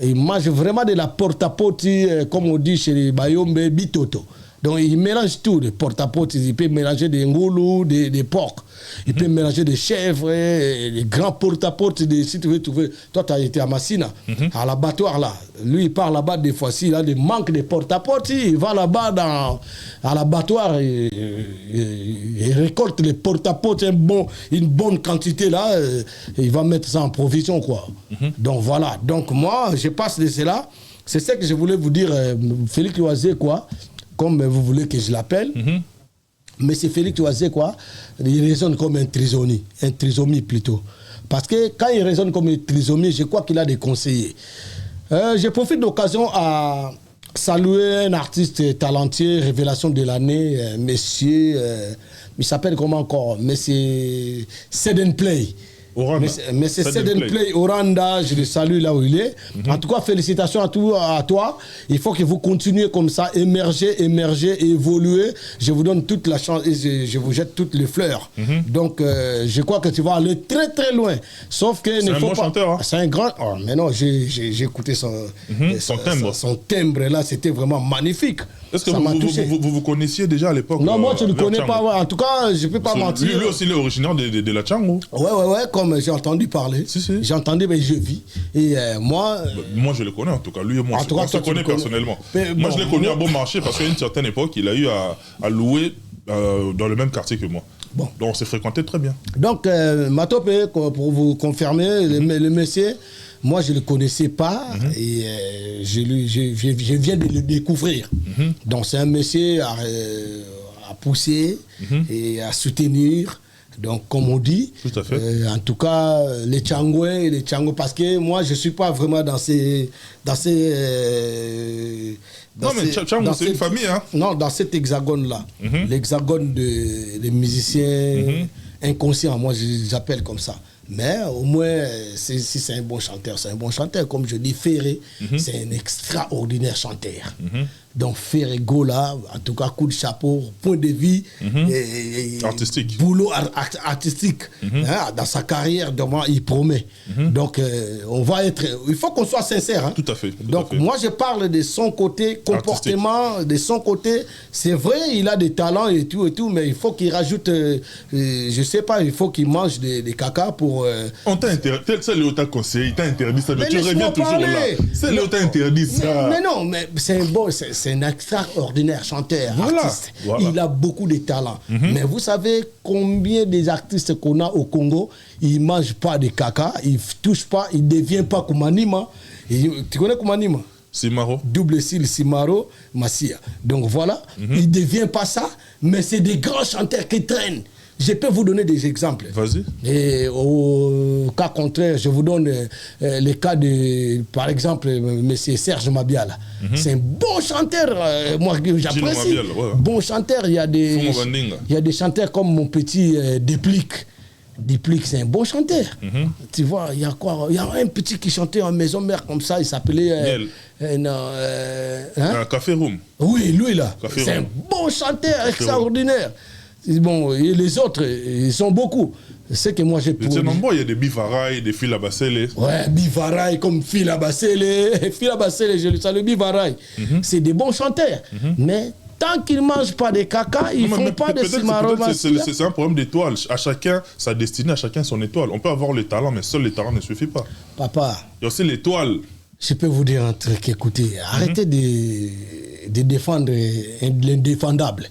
Il mange vraiment de la porte-à-pote, comme on dit chez les Bayombe, bitoto. Donc, il mélange tout, des porte-à-pote. Il peut mélanger des ngoulous, des porcs. Il peut mélanger des chèvres, des grands porte-à-pote. Si tu veux trouver. Toi, tu as été à Massina, à l'abattoir là. Lui, il part là-bas des fois. S'il a des manques de porte-à-pote, il va là-bas à l'abattoir et récolte les porte-à-pote, une bonne quantité là. Et il va mettre ça en provision, quoi. Donc, voilà. Donc, moi, je passe de cela. C'est ça que je voulais vous dire, Félix Loisé, quoi. Comme vous voulez que je l'appelle. Mais c'est Félix Loisé, quoi. Il raisonne comme un trisomie plutôt. Parce que quand il raisonne comme un trisomie, je crois qu'il a des conseillers. Je profite de l'occasion à saluer un artiste talentueux, révélation de l'année, monsieur, il s'appelle comment encore? Monsieur Seden Play. Mais c'est Seden Play Oranda, je le salue là où il est. En tout cas, félicitations à toi. Il faut que vous continuez comme ça, émerger, évoluer. Je vous donne toute la chance et je vous jette toutes les fleurs. Donc, je crois que tu vas aller très très loin. Sauf que c'est un bon chanteur. Hein? C'est un grand. Oh, mais non, j'ai écouté son timbre. Son timbre là, c'était vraiment magnifique. Est-ce que vous connaissiez déjà à l'époque? Non, moi je ne le connais pas. Ouais. En tout cas, je ne peux pas mentir. Lui aussi, il est originaire de la Tchango. Ouais, comme j'ai entendu parler. Si. J'ai entendu, mais je vis. Et moi. Moi, je le connais en tout cas. Lui et moi, on se connaît personnellement. Moi, je l'ai connu à Bon Marché parce qu'à une certaine époque, il a eu à louer dans le même quartier que moi. Bon. Donc, on s'est fréquenté très bien. Donc, Matopé, pour vous confirmer, le monsieur. Moi, je ne le connaissais pas et je viens de le découvrir. Donc, c'est un monsieur à pousser et à soutenir. Donc, comme on dit, tout à fait. En tout cas, les Tchangouais, parce que moi, je ne suis pas vraiment dans ces non, mais Tchango, c'est une famille. Hein. Non, dans cet hexagone-là. L'hexagone des musiciens inconscients, moi, j'appelle comme ça. Mais au moins, si c'est un bon chanteur, c'est un bon chanteur. Comme je dis, Ferré, c'est un extraordinaire chanteur. Donc Ferré Gola, en tout cas, coup de chapeau, point de vue artistique. Boulot artistique. Dans sa carrière, il promet. Donc, on va être... Il faut qu'on soit sincère. Hein. Tout à fait. Donc, moi, je parle de son côté comportement, artistique. De son côté. C'est vrai, il a des talents et tout, mais il faut qu'il rajoute... je sais pas, il faut qu'il mange des caca pour... On t'a interdit, c'est le t'a conseillé, il t'a interdit ça, mais tu reviens toujours là. C'est le t'a interdit ça. Mais non, mais c'est un extraordinaire chanteur, artiste. Voilà. Il a beaucoup de talent. Mais vous savez combien des artistes qu'on a au Congo, ils ne mangent pas de caca, ils ne touchent pas, ils ne deviennent pas Kumanima. Tu connais Kumanima? Simaro. Double style Simaro, Massia. Donc voilà, ils ne deviennent pas ça, mais c'est des grands chanteurs qui traînent. Je peux vous donner des exemples. Vas-y. Et au cas contraire, je vous donne le cas de, par exemple, M. Serge Mabiala. C'est un bon chanteur, moi j'apprécie. Bon chanteur, il y a des chanteurs comme mon petit Déplique. Déplique, c'est un bon chanteur. Tu vois, il y a quoi? Il y a un petit qui chantait en maison mère comme ça, il s'appelait... Café Room. Oui, lui là. C'est un bon chanteur extraordinaire. Bon, et les autres, ils sont beaucoup. C'est que moi j'ai pour... Il y a des Bivaraï, des Fila Basele. Ouais, Bivaraï comme Fila Basele. Fila Basele, je le salue, Bivaraï. C'est des bons chanteurs. Mais tant qu'ils ne mangent pas de caca, ils ne font pas de cimaroma. C'est un problème d'étoile. À chacun sa destinée, à chacun son étoile. On peut avoir le talent, mais seul le talent ne suffit pas. Papa. Il y a aussi l'étoile. Je peux vous dire un truc, écoutez, arrêtez de défendre l'indéfendable.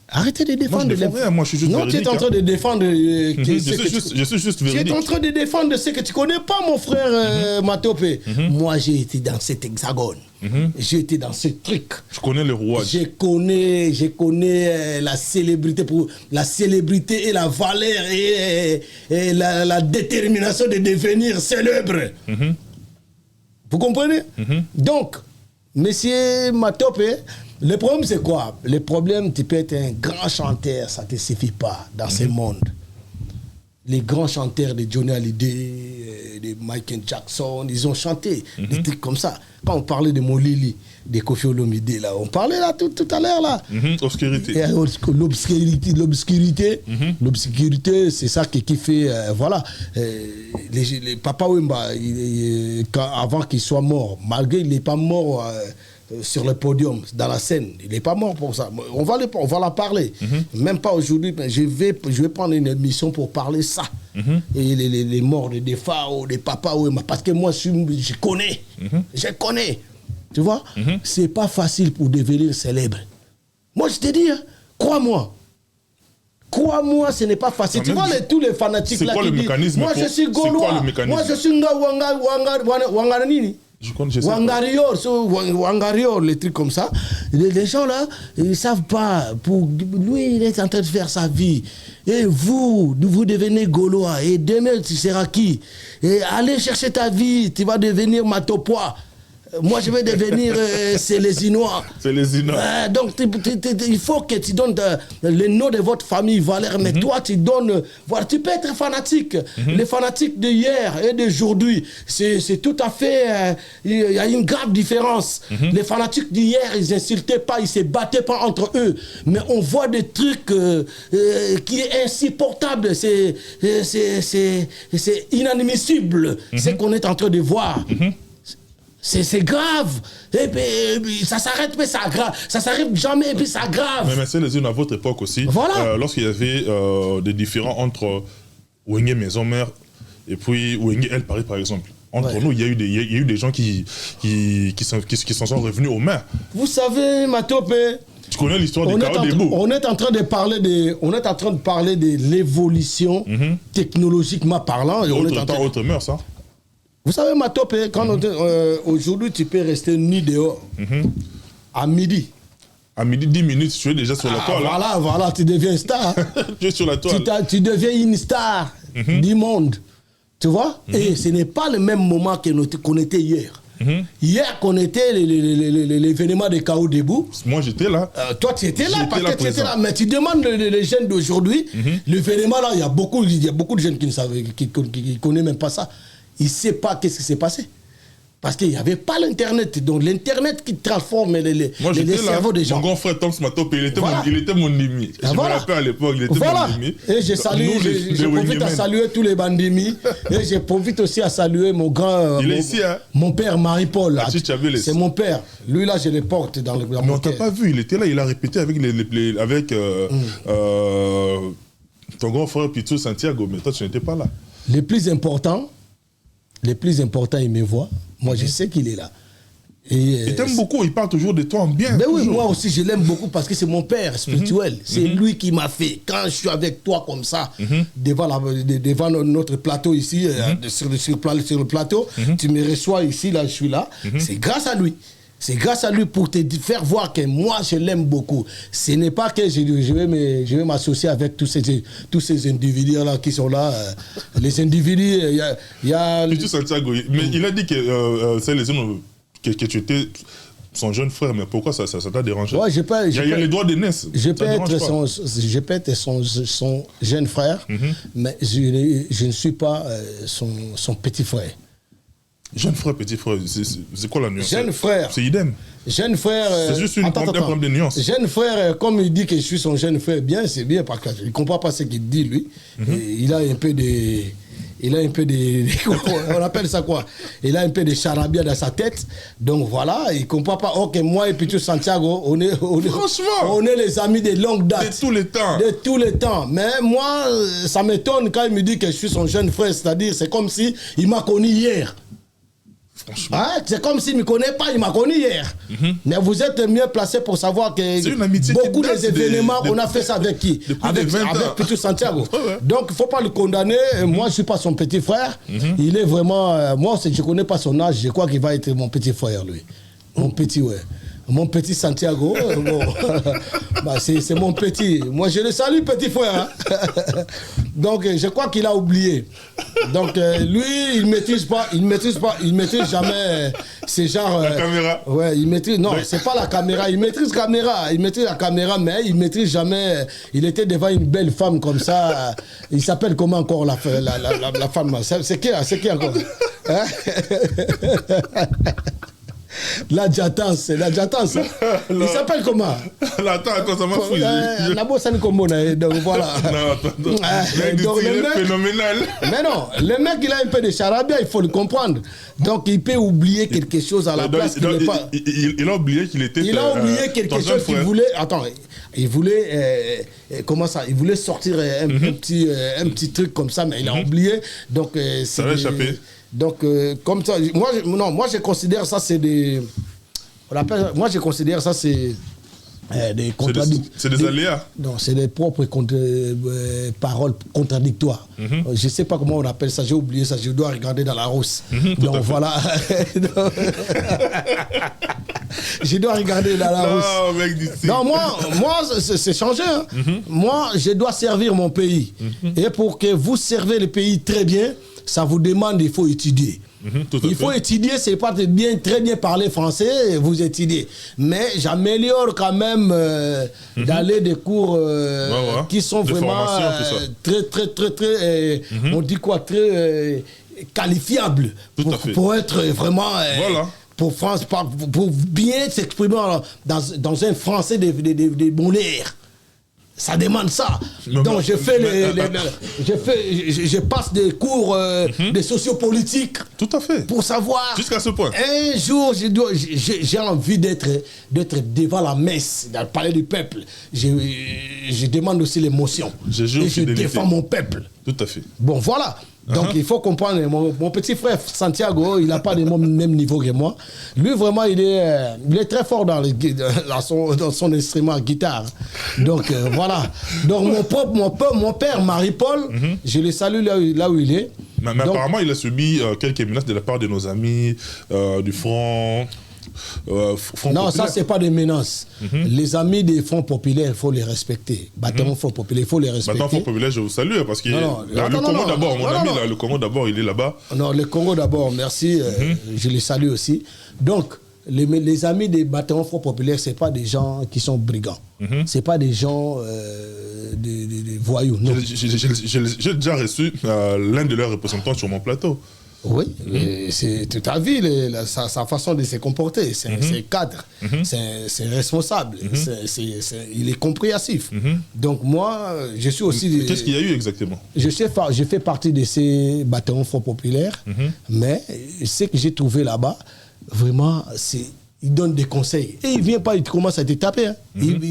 Arrêtez de défendre. Moi, je suis juste véridique. Non, tu es en train de défendre. Je suis juste véridique. Tu es en train de défendre ce que tu ne connais pas, mon frère Matopé. Moi, j'ai été dans cet hexagone. J'ai été dans ce truc. Je connais le roi. Je connais la célébrité et la valeur et la détermination de devenir célèbre. Vous comprenez? Donc, monsieur Matopé, le problème, c'est quoi? Le problème, tu peux être un grand chanteur, ça ne te suffit pas dans ce monde. Les grands chanteurs de Johnny Hallyday, de Michael Jackson, ils ont chanté des trucs comme ça. Quand on parlait de Molili, de Koffi Olomide, là, on parlait là tout à l'heure là. Obscurité. L'obscurité, c'est ça qui fait, voilà. Les Papa Wemba, avant qu'il soit mort, malgré qu'il n'est pas mort sur le podium, dans la scène, il n'est pas mort pour ça. On va la parler. Même pas aujourd'hui, mais je vais prendre une émission pour parler ça. Et les morts de Defao, des Papa Wemba, parce que moi, je connais. Je connais. Tu vois, c'est pas facile pour devenir célèbre. Moi, je te dis, hein, crois-moi. Crois-moi, ce n'est pas facile. Tu vois tous les fanatiques là qui disent, moi je suis Gaulois, moi je suis Wangaranini. Wangarior, les trucs comme ça. Les gens là, ils ne savent pas. Pour lui, il est en train de faire sa vie. Et vous devenez Gaulois. Et demain, tu seras qui? Et allez chercher ta vie, tu vas devenir Matopoa. Moi, je vais devenir Célésinois. Célésinois. Donc, il faut que tu donnes le nom de votre famille, Valère. Mais toi, tu donnes... Voilà, tu peux être fanatique. Les fanatiques d'hier et d'aujourd'hui, c'est tout à fait... Il y a une grave différence. Les fanatiques d'hier, ils n'insultaient pas, ils ne se battaient pas entre eux. Mais on voit des trucs qui est insupportable. C'est inadmissible, ce qu'on est en train de voir. C'est grave. Et puis, ça s'arrête, mais ça grave. Ça s'arrête jamais, et puis ça grave. Mais c'est les unes à votre époque aussi. Voilà. Lorsqu'il y avait des différends entre Wenge Maison-Mère et puis Wenge El Paris, par exemple. Entre nous, il y a eu des gens qui s'en sont revenus aux mains. Vous savez, Matopé, tu connais l'histoire des Carreaux des Bouts. On est en train de parler de l'évolution technologiquement parlant. Et autre mœurs, ça. Vous savez, Matopé, quand aujourd'hui, tu peux rester nu dehors à midi. À midi, 10 minutes, tu es déjà sur la toile. Voilà, tu deviens star. Tu es sur la toile. Tu deviens une star du monde. Tu vois? Et ce n'est pas le même moment qu'on était hier. Hier, qu'on était l'événement de K.O. Debout. Moi, j'étais là. Toi, tu étais là parce que tu étais là. Mais tu demandes les jeunes d'aujourd'hui, l'événement là, il y a beaucoup de jeunes qui ne connaissent même pas ça. Il ne sait pas qu'est-ce qui s'est passé. Parce qu'il n'y avait pas l'Internet. Donc l'Internet qui transforme les cerveaux des gens. Mon grand frère Tom Matopé, il était mon ennemi. Je me rappelle à l'époque, il était mon ennemi. Et je profite à saluer tous les bandémis. Et je profite aussi à saluer mon grand... Il est ici, hein? Mon père, Marie-Paul. C'est mon père. Lui, là, je le porte dans le... Mais on ne t'a pas vu. Il était là, il a répété avec ton grand frère Pitou Santiago. Mais toi, tu n'étais pas là. Les plus importants, il me voit. Moi, je sais qu'il est là. Il t'aime beaucoup, il parle toujours de toi en bien. Mais oui, moi aussi, je l'aime beaucoup parce que c'est mon père spirituel. C'est lui qui m'a fait. Quand je suis avec toi comme ça, devant notre plateau ici, sur le plateau, tu me reçois ici, là, je suis là. C'est grâce à lui. C'est grâce à lui pour te faire voir que moi, je l'aime beaucoup. Ce n'est pas que je vais m'associer avec tous ces individus-là qui sont là. Les individus, il y a... Pitou Santiago, mais il a dit que c'est les hommes que tu étais son jeune frère, mais pourquoi ça t'a dérangé? Ouais, il y a les droits d'aînesse. Je peux être son jeune frère, mais je ne suis pas son petit frère. Jeune frère, petit frère, c'est quoi la nuance? Jeune frère. C'est idem. Jeune frère. C'est juste un problème de nuance. Jeune frère, comme il dit que je suis son jeune frère, bien, c'est bien parce qu'il ne comprend pas ce qu'il dit, lui. Il a un peu de. On appelle ça quoi? Il a un peu de charabia dans sa tête. Donc voilà, il ne comprend pas. Ok, moi et Pichu Santiago, on est les amis de longue date. De tous les temps. De tous les temps. Mais moi, ça m'étonne quand il me dit que je suis son jeune frère. C'est-à-dire, c'est comme si il m'a connu hier. Franchement. Ah, c'est comme s'il ne me connaît pas, il m'a connu hier. Mais vous êtes mieux placé pour savoir que beaucoup des événements, on a fait ça avec qui? Avec Pichu Santiago. Donc il ne faut pas le condamner. Moi, je ne suis pas son petit frère. Il est vraiment... moi, je ne connais pas son âge. Je crois qu'il va être mon petit frère, lui. Mon petit, ouais. Mon petit Santiago, bon, bah c'est mon petit. Moi, je le salue, petit frère. Hein. Donc, je crois qu'il a oublié. Donc, lui, il maîtrise jamais ces genres. La caméra. Ouais, il maîtrise. Non, c'est pas la caméra. Il maîtrise la caméra, mais il maîtrise jamais. Il était devant une belle femme comme ça. Il s'appelle comment encore la femme? C'est qui encore? Hein? L'adjatance. Il s'appelle comment? Attends, ça m'a fouillé. Donc voilà. Non, attends. Il est phénoménal. Mais non, le mec, il a un peu de charabia, il faut le comprendre. Donc il peut oublier quelque chose à la place qu'il n'est pas. Il a oublié qu'il était. Il a oublié quelque chose qu'il voulait. Attends, il voulait. Comment ça? Il voulait sortir un petit truc comme ça, mais il a oublié. Donc ça va échapper. Donc, comme ça, moi je considère ça, c'est des. Moi je considère ça, c'est des contradictions. C'est des aléas. Non, c'est des propres paroles contradictoires. Je ne sais pas comment on appelle ça, j'ai oublié ça, je dois regarder dans la rousse. Donc voilà. Je dois regarder dans la rousse. Non, mec, d'ici. Non, moi c'est changé. Hein. Moi, je dois servir mon pays. Et pour que vous servez le pays très bien, ça vous demande, il faut étudier. Il faut étudier, c'est pas très bien parler français, vous étudiez. Mais j'améliore quand même d'aller des cours qui sont vraiment très, on dit quoi, très qualifiables pour être vraiment... Pour bien s'exprimer dans un français de bonheur. Ça demande ça. Donc je passe des cours de sociopolitique. Tout à fait. Pour savoir. Jusqu'à ce point. Un jour, j'ai envie d'être devant la messe, dans le palais du peuple. Je demande aussi l'émotion. Et je défends mon peuple. Tout à fait. Bon, voilà. Donc il faut comprendre, mon petit frère Santiago, il n'a pas le même niveau que moi. Lui vraiment, il est très fort dans son instrument guitare. Donc voilà. Donc mon père Marie-Paul, je le salue là où il est. Mais apparemment, il a subi quelques menaces de la part de nos amis du Front. Non, ça c'est pas des menaces. Les amis des Fonds populaires, il faut les respecter. Bâtiment Fonds populaires, il faut les respecter. Bâtiment Fonds populaires, je vous salue parce que le Congo d'abord, mon ami, le Congo d'abord, il est là-bas. Non, le Congo d'abord, merci, je les salue aussi. Donc, les amis des bâtiments Fonds populaires, c'est pas des gens qui sont brigands. C'est pas des gens des voyous. J'ai déjà reçu l'un de leurs représentants sur mon plateau. Oui, c'est tout à vu sa façon de se comporter. C'est cadre, c'est responsable, il est compréhensif. Donc moi, je suis aussi... Qu'est-ce qu'il y a eu exactement? Je fais partie de ces bâtiments Fonds populaires, mais ce que j'ai trouvé là-bas, vraiment, c'est... Il donne des conseils. Et il ne vient pas, il commence à te taper. Hein. Il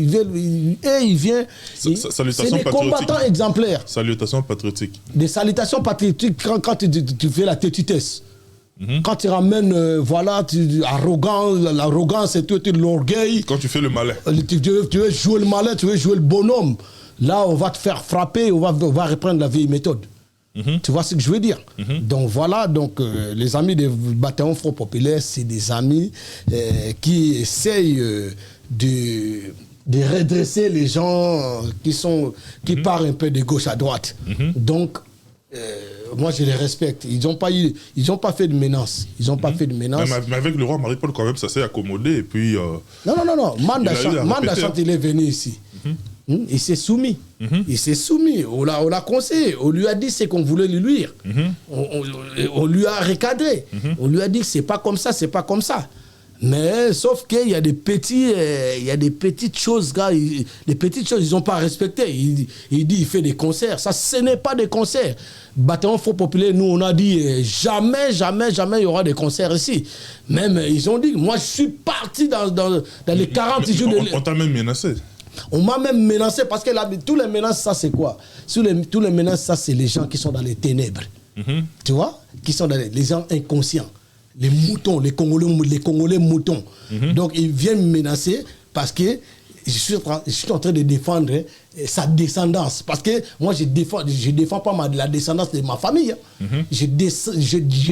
vient... C'est des combattants exemplaires. Salutations patriotiques. Des salutations patriotiques quand tu fais la tétutesse. Quand tu ramènes, l'arrogance et tout, l'orgueil. Quand tu fais le malin. Tu veux jouer le malin, tu veux jouer le bonhomme. Là, on va te faire frapper, on va reprendre la vieille méthode. Tu vois ce que je veux dire? Donc voilà, les amis des bâtiments Front populaire, c'est des amis qui essayent de redresser les gens qui partent un peu de gauche à droite. Donc, moi je les respecte. Ils n'ont pas fait de menaces. Mais avec le roi Marie-Paul, quand même, ça s'est accommodé. Et puis, non. Manda Chante, il est venu ici. Il s'est soumis. Il s'est soumis. On l'a conseillé. On lui a dit ce qu'on voulait lui dire. On lui a recadré. On lui a dit que c'est pas comme ça, c'est pas comme ça. Mais sauf qu'il y a des petites choses, gars, les petites choses, ils n'ont pas respecté. Il dit, il fait des concerts. Ça, ce n'est pas des concerts. Bâtiment Faux Populaire, nous, on a dit, jamais, il y aura des concerts ici. Même, ils ont dit, moi, je suis parti dans les 40 jours de... On t'a même menacé. On m'a même menacé parce que là, tous les menaces, ça, c'est quoi? Tous les menaces, ça, c'est les gens qui sont dans les ténèbres. Tu vois? Qui sont dans les gens inconscients. Les moutons, les Congolais moutons. Donc, ils viennent me menacer parce que je suis en train de défendre sa descendance. Parce que moi, je défends pas la descendance de ma famille. Je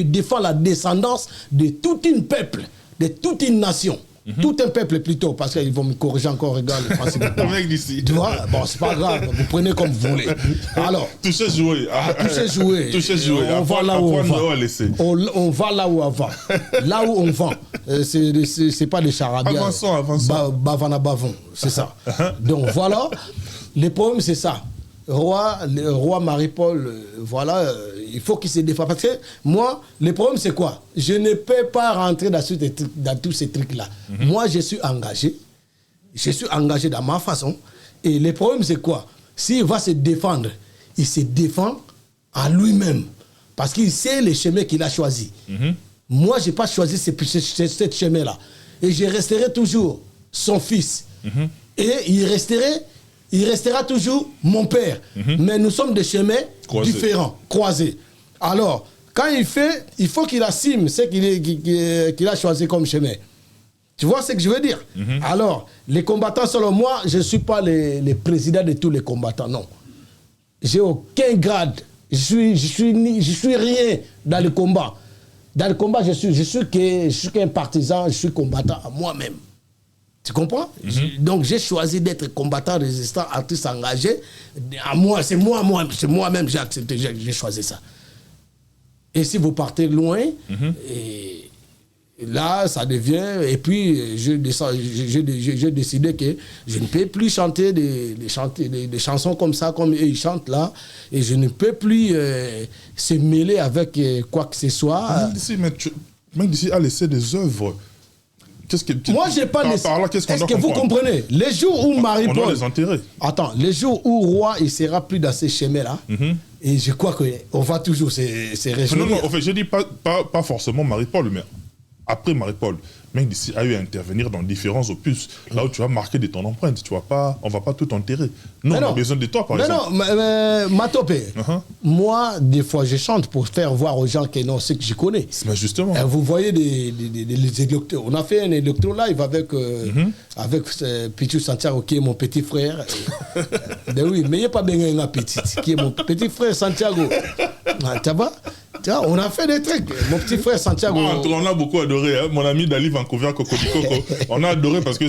défends la descendance de tout un peuple, de toute une nation. Tout un peuple plutôt, parce qu'ils vont me corriger encore, regarde le français. Mec d'ici. Tu vois, bon, c'est pas grave, vous prenez comme vous voulez. Alors. Touchez jouer. Touchez jouer. Touchez jouer. On va là où on va. On va là où on va. Là où on vend. C'est pas des charabia. Avançons. Bavana bavon, c'est ça. Donc voilà, le problème c'est ça. Le roi Marie-Paul, voilà, il faut qu'il se défende. Parce que moi, le problème c'est quoi? Je ne peux pas rentrer dans tous ces trucs-là. Moi, je suis engagé. Je suis engagé dans ma façon. Et le problème c'est quoi? S'il va se défendre, il se défend à lui-même. Parce qu'il sait les chemins qu'il a choisis. Moi, je n'ai pas choisi ce chemin-là. Et je resterai toujours son fils. Et il restera toujours mon père. Mais nous sommes des chemins différents, croisés. Alors, quand il fait, il faut qu'il assume ce qu'il a choisi comme chemin. Tu vois ce que je veux dire? Alors, les combattants, selon moi, je ne suis pas les présidents de tous les combattants, non. J'ai aucun grade. Je suis rien dans le combat. Dans le combat, je suis qu'un partisan, je suis combattant à moi-même. Tu comprends? Donc j'ai choisi d'être combattant, résistant, artiste engagé. À moi, c'est moi-même j'ai accepté, j'ai choisi ça. Et si vous partez loin, et là, ça devient... Et puis, j'ai décidé que je ne peux plus chanter des chansons comme ça, comme ils chantent là. Et je ne peux plus se mêler avec quoi que ce soit. Même d'ici a laissé des œuvres. Moi, je n'ai pas laissé. Est-ce que vous comprenez? Les jours où Marie-Paul... On doit les enterrer. Attends, les jours où Roi, il ne sera plus dans ces chemins-là, et je crois qu'on va toujours se réjouir. Non, en fait, je dis pas forcément Marie-Paul, mais après Marie-Paul, même d'ici a eu à intervenir dans différents opus, là où tu vas marquer de ton empreinte. On va pas tout enterrer. Non, on a besoin de toi, par exemple. Non, Matopé, moi, des fois, je chante pour faire voir aux gens que non, ce que je connais. Mais justement. Vous voyez des électros. On a fait un électro live avec Pichu Santiago, qui est mon petit frère. Ben oui, mais il n'y a pas bien un petit, qui est mon petit frère Santiago. Tu vois? On a fait des trucs. Mon petit frère Santiago. On a beaucoup adoré. Hein. Mon ami Dali Vancouver Cocodico. On a adoré parce que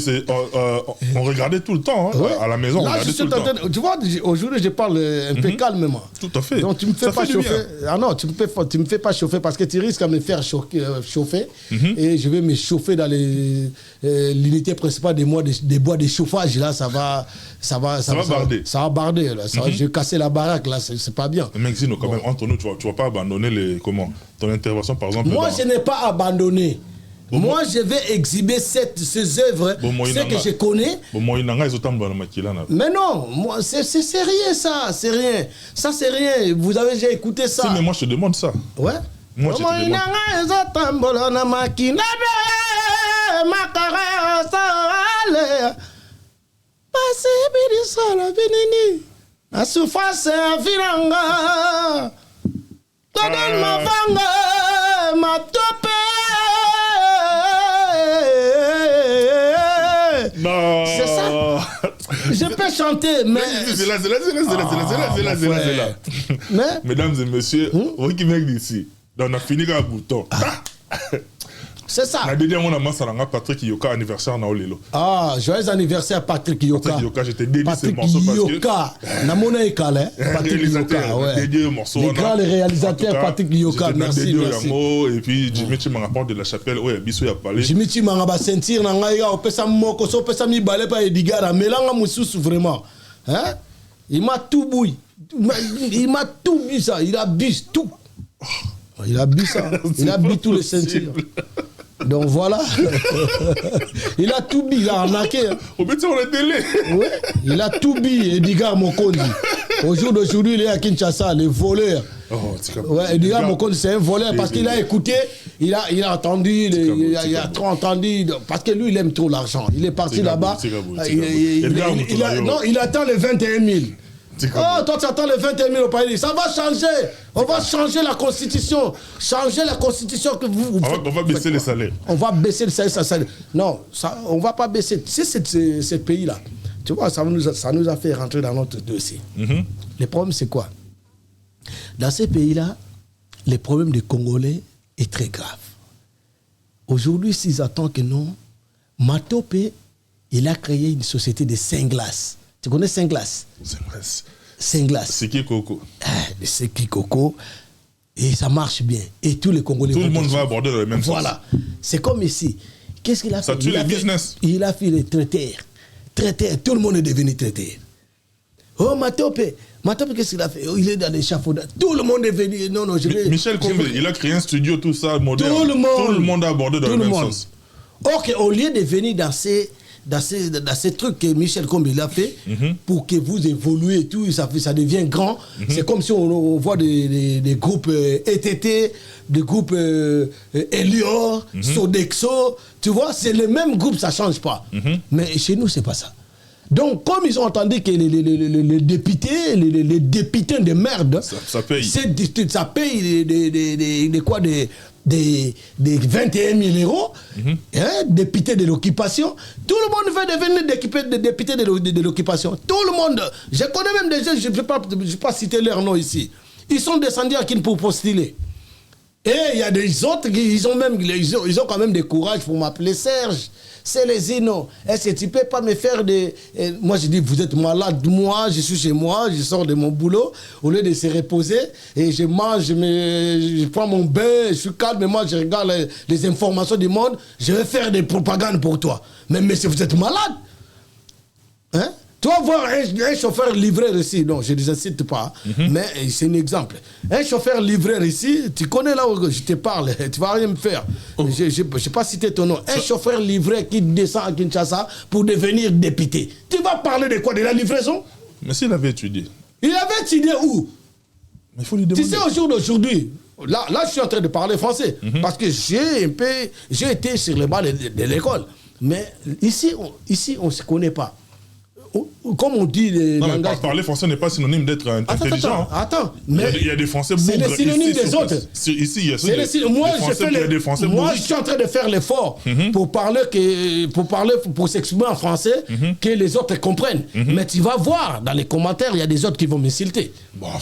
on regardait tout le temps à la maison. Là, tu vois, aujourd'hui, je parle un peu calmement. Tout à fait. Donc, tu me fais pas chauffer. Ah non, tu me fais pas chauffer parce que tu risques à me faire chauffer. Et je vais me chauffer dans l'unité principale des bois de chauffage. Là, ça va barder. Ça va barder. Là. Je vais casser la baraque. Là, c'est pas bien. Mais Xino, quand même, entre nous, tu vas pas abandonner ton intervention, par exemple. Moi, je n'ai pas abandonné. Moi, je vais exhiber ces œuvres, ce que je connais. Mais non, c'est rien ça, c'est rien. Ça, c'est rien. Vous avez déjà écouté ça. Si, mais moi, je te demande ça. Ouais. Moi, je te c'est ça. Je peux chanter, mais... C'est là. Mesdames et messieurs, vous qui venez d'ici, on a fini avec un bouton. C'est ça. La dernière fois, on a Patrick Yoka anniversaire na olelo. Ah, joyeux anniversaire Patrick Yoka. Patrick Yoka, j'étais dédié ce morceau parce que Yoka, Namona Ekale, Patrick Yoka, ouais. Dédié au morceau. Les grands réalisateurs Patrick Yoka, merci. Et puis Jimmy Chimangaport de la Chapelle, ouais, Bissou a parlé. Jimmy Chimangaba sentir na ngai ga opesa moko so opesa mi balé pa Edgar, melanga mususu vraiment. Hein? Il m'a tout bouilli. Il m'a tout bu ça. Il abuse tout. Il abuse ça. Il abuse tous les ceintures. Donc voilà. Il a tout bu. Il a arnaqué. Au métier, on est délai. Ouais. Il a tout bu. Edgar Mokondi. Au jour d'aujourd'hui, il est à Kinshasa, les voleurs. Ouais, Edgar Mokondi, c'est un voleur parce qu'il a écouté, il a entendu, il a trop entendu. Parce que lui, il aime trop l'argent. Il est parti là-bas. Il attend les 21 000. Oh, toi tu attends les 21 000 au pays. Ça va changer. On va changer la constitution. Changer la constitution que vous on va baisser les salaires. On va baisser les salaires. Non, ça, on ne va pas baisser. C'est ce pays-là. Tu vois, ça nous a fait rentrer dans notre dossier. Le problème, c'est quoi? Dans ces pays-là, les problèmes des Congolais est très grave. Aujourd'hui, s'ils attendent que non, Matope, il a créé une société de Saint-Glace. Tu connais Saint-Glace? Saint-Glace. C'est qui Coco? C'est qui Coco? Et ça marche bien. Et tous les Congolais... Tout le monde va aborder dans le même sens. Voilà. C'est comme ici. Qu'est-ce qu'il a fait? Ça tue les business. Il a fait les traiteurs. Tout le monde est devenu traiteur. Oh, Matope, qu'est-ce qu'il a fait? Oh, il est dans l'échafaudage. Tout le monde est venu. Non, Michel Combé, il a créé un studio, tout ça, moderne. Tout le monde a abordé dans le même sens. Ok, au lieu de venir dans ces trucs que Michel Combé a fait, pour que vous évoluez et tout, ça devient grand. C'est comme si on voit des groupes ETT, des groupes Elior, Sodexo. Tu vois, c'est le même groupe, ça ne change pas. Mais chez nous, ce n'est pas ça. Donc, comme ils ont entendu que les députés, les députés de merde, ça paye. Ça paye des 21 000 euros, hein, députés de l'occupation. Tout le monde veut devenir député de l'occupation. Tout le monde. Je connais même des gens, je ne vais pas citer leur nom ici. Ils sont descendus à Kin pour postuler. Et il y a des autres, ils ont quand même des courage pour m'appeler Serge. C'est les Zino. Est-ce que tu ne peux pas me faire des... Moi, je dis, vous êtes malade. Moi, je suis chez moi, je sors de mon boulot. Au lieu de se reposer, et je mange, je prends mon bain, je suis calme, et moi, je regarde les informations du monde. Je vais faire des propagandes pour toi. Mais si vous êtes malade, hein? Tu vas voir un chauffeur livreur ici, non, je ne les cite pas, mais c'est un exemple. Un chauffeur livreur ici, tu connais là où je te parle, tu ne vas rien me faire. Je n'ai pas cité ton nom. Un chauffeur livreur qui descend à Kinshasa pour devenir député. Tu vas parler de quoi? De la livraison? Mais s'il avait étudié. Il avait étudié où? Mais il faut lui demander. Tu sais, au jour d'aujourd'hui, là, je suis en train de parler français, parce que j'ai été sur les bancs de l'école. Mais ici, on ne se connaît pas. Comme on dit... Parler français n'est pas synonyme d'être intelligent. Attends. Mais il y a des Français bourges. C'est le synonyme des autres. Ici, il y a des Français bourges. Moi, je suis en train de faire l'effort pour s'exprimer en français, que les autres comprennent. Mais tu vas voir, dans les commentaires, il y a des autres qui vont m'insulter.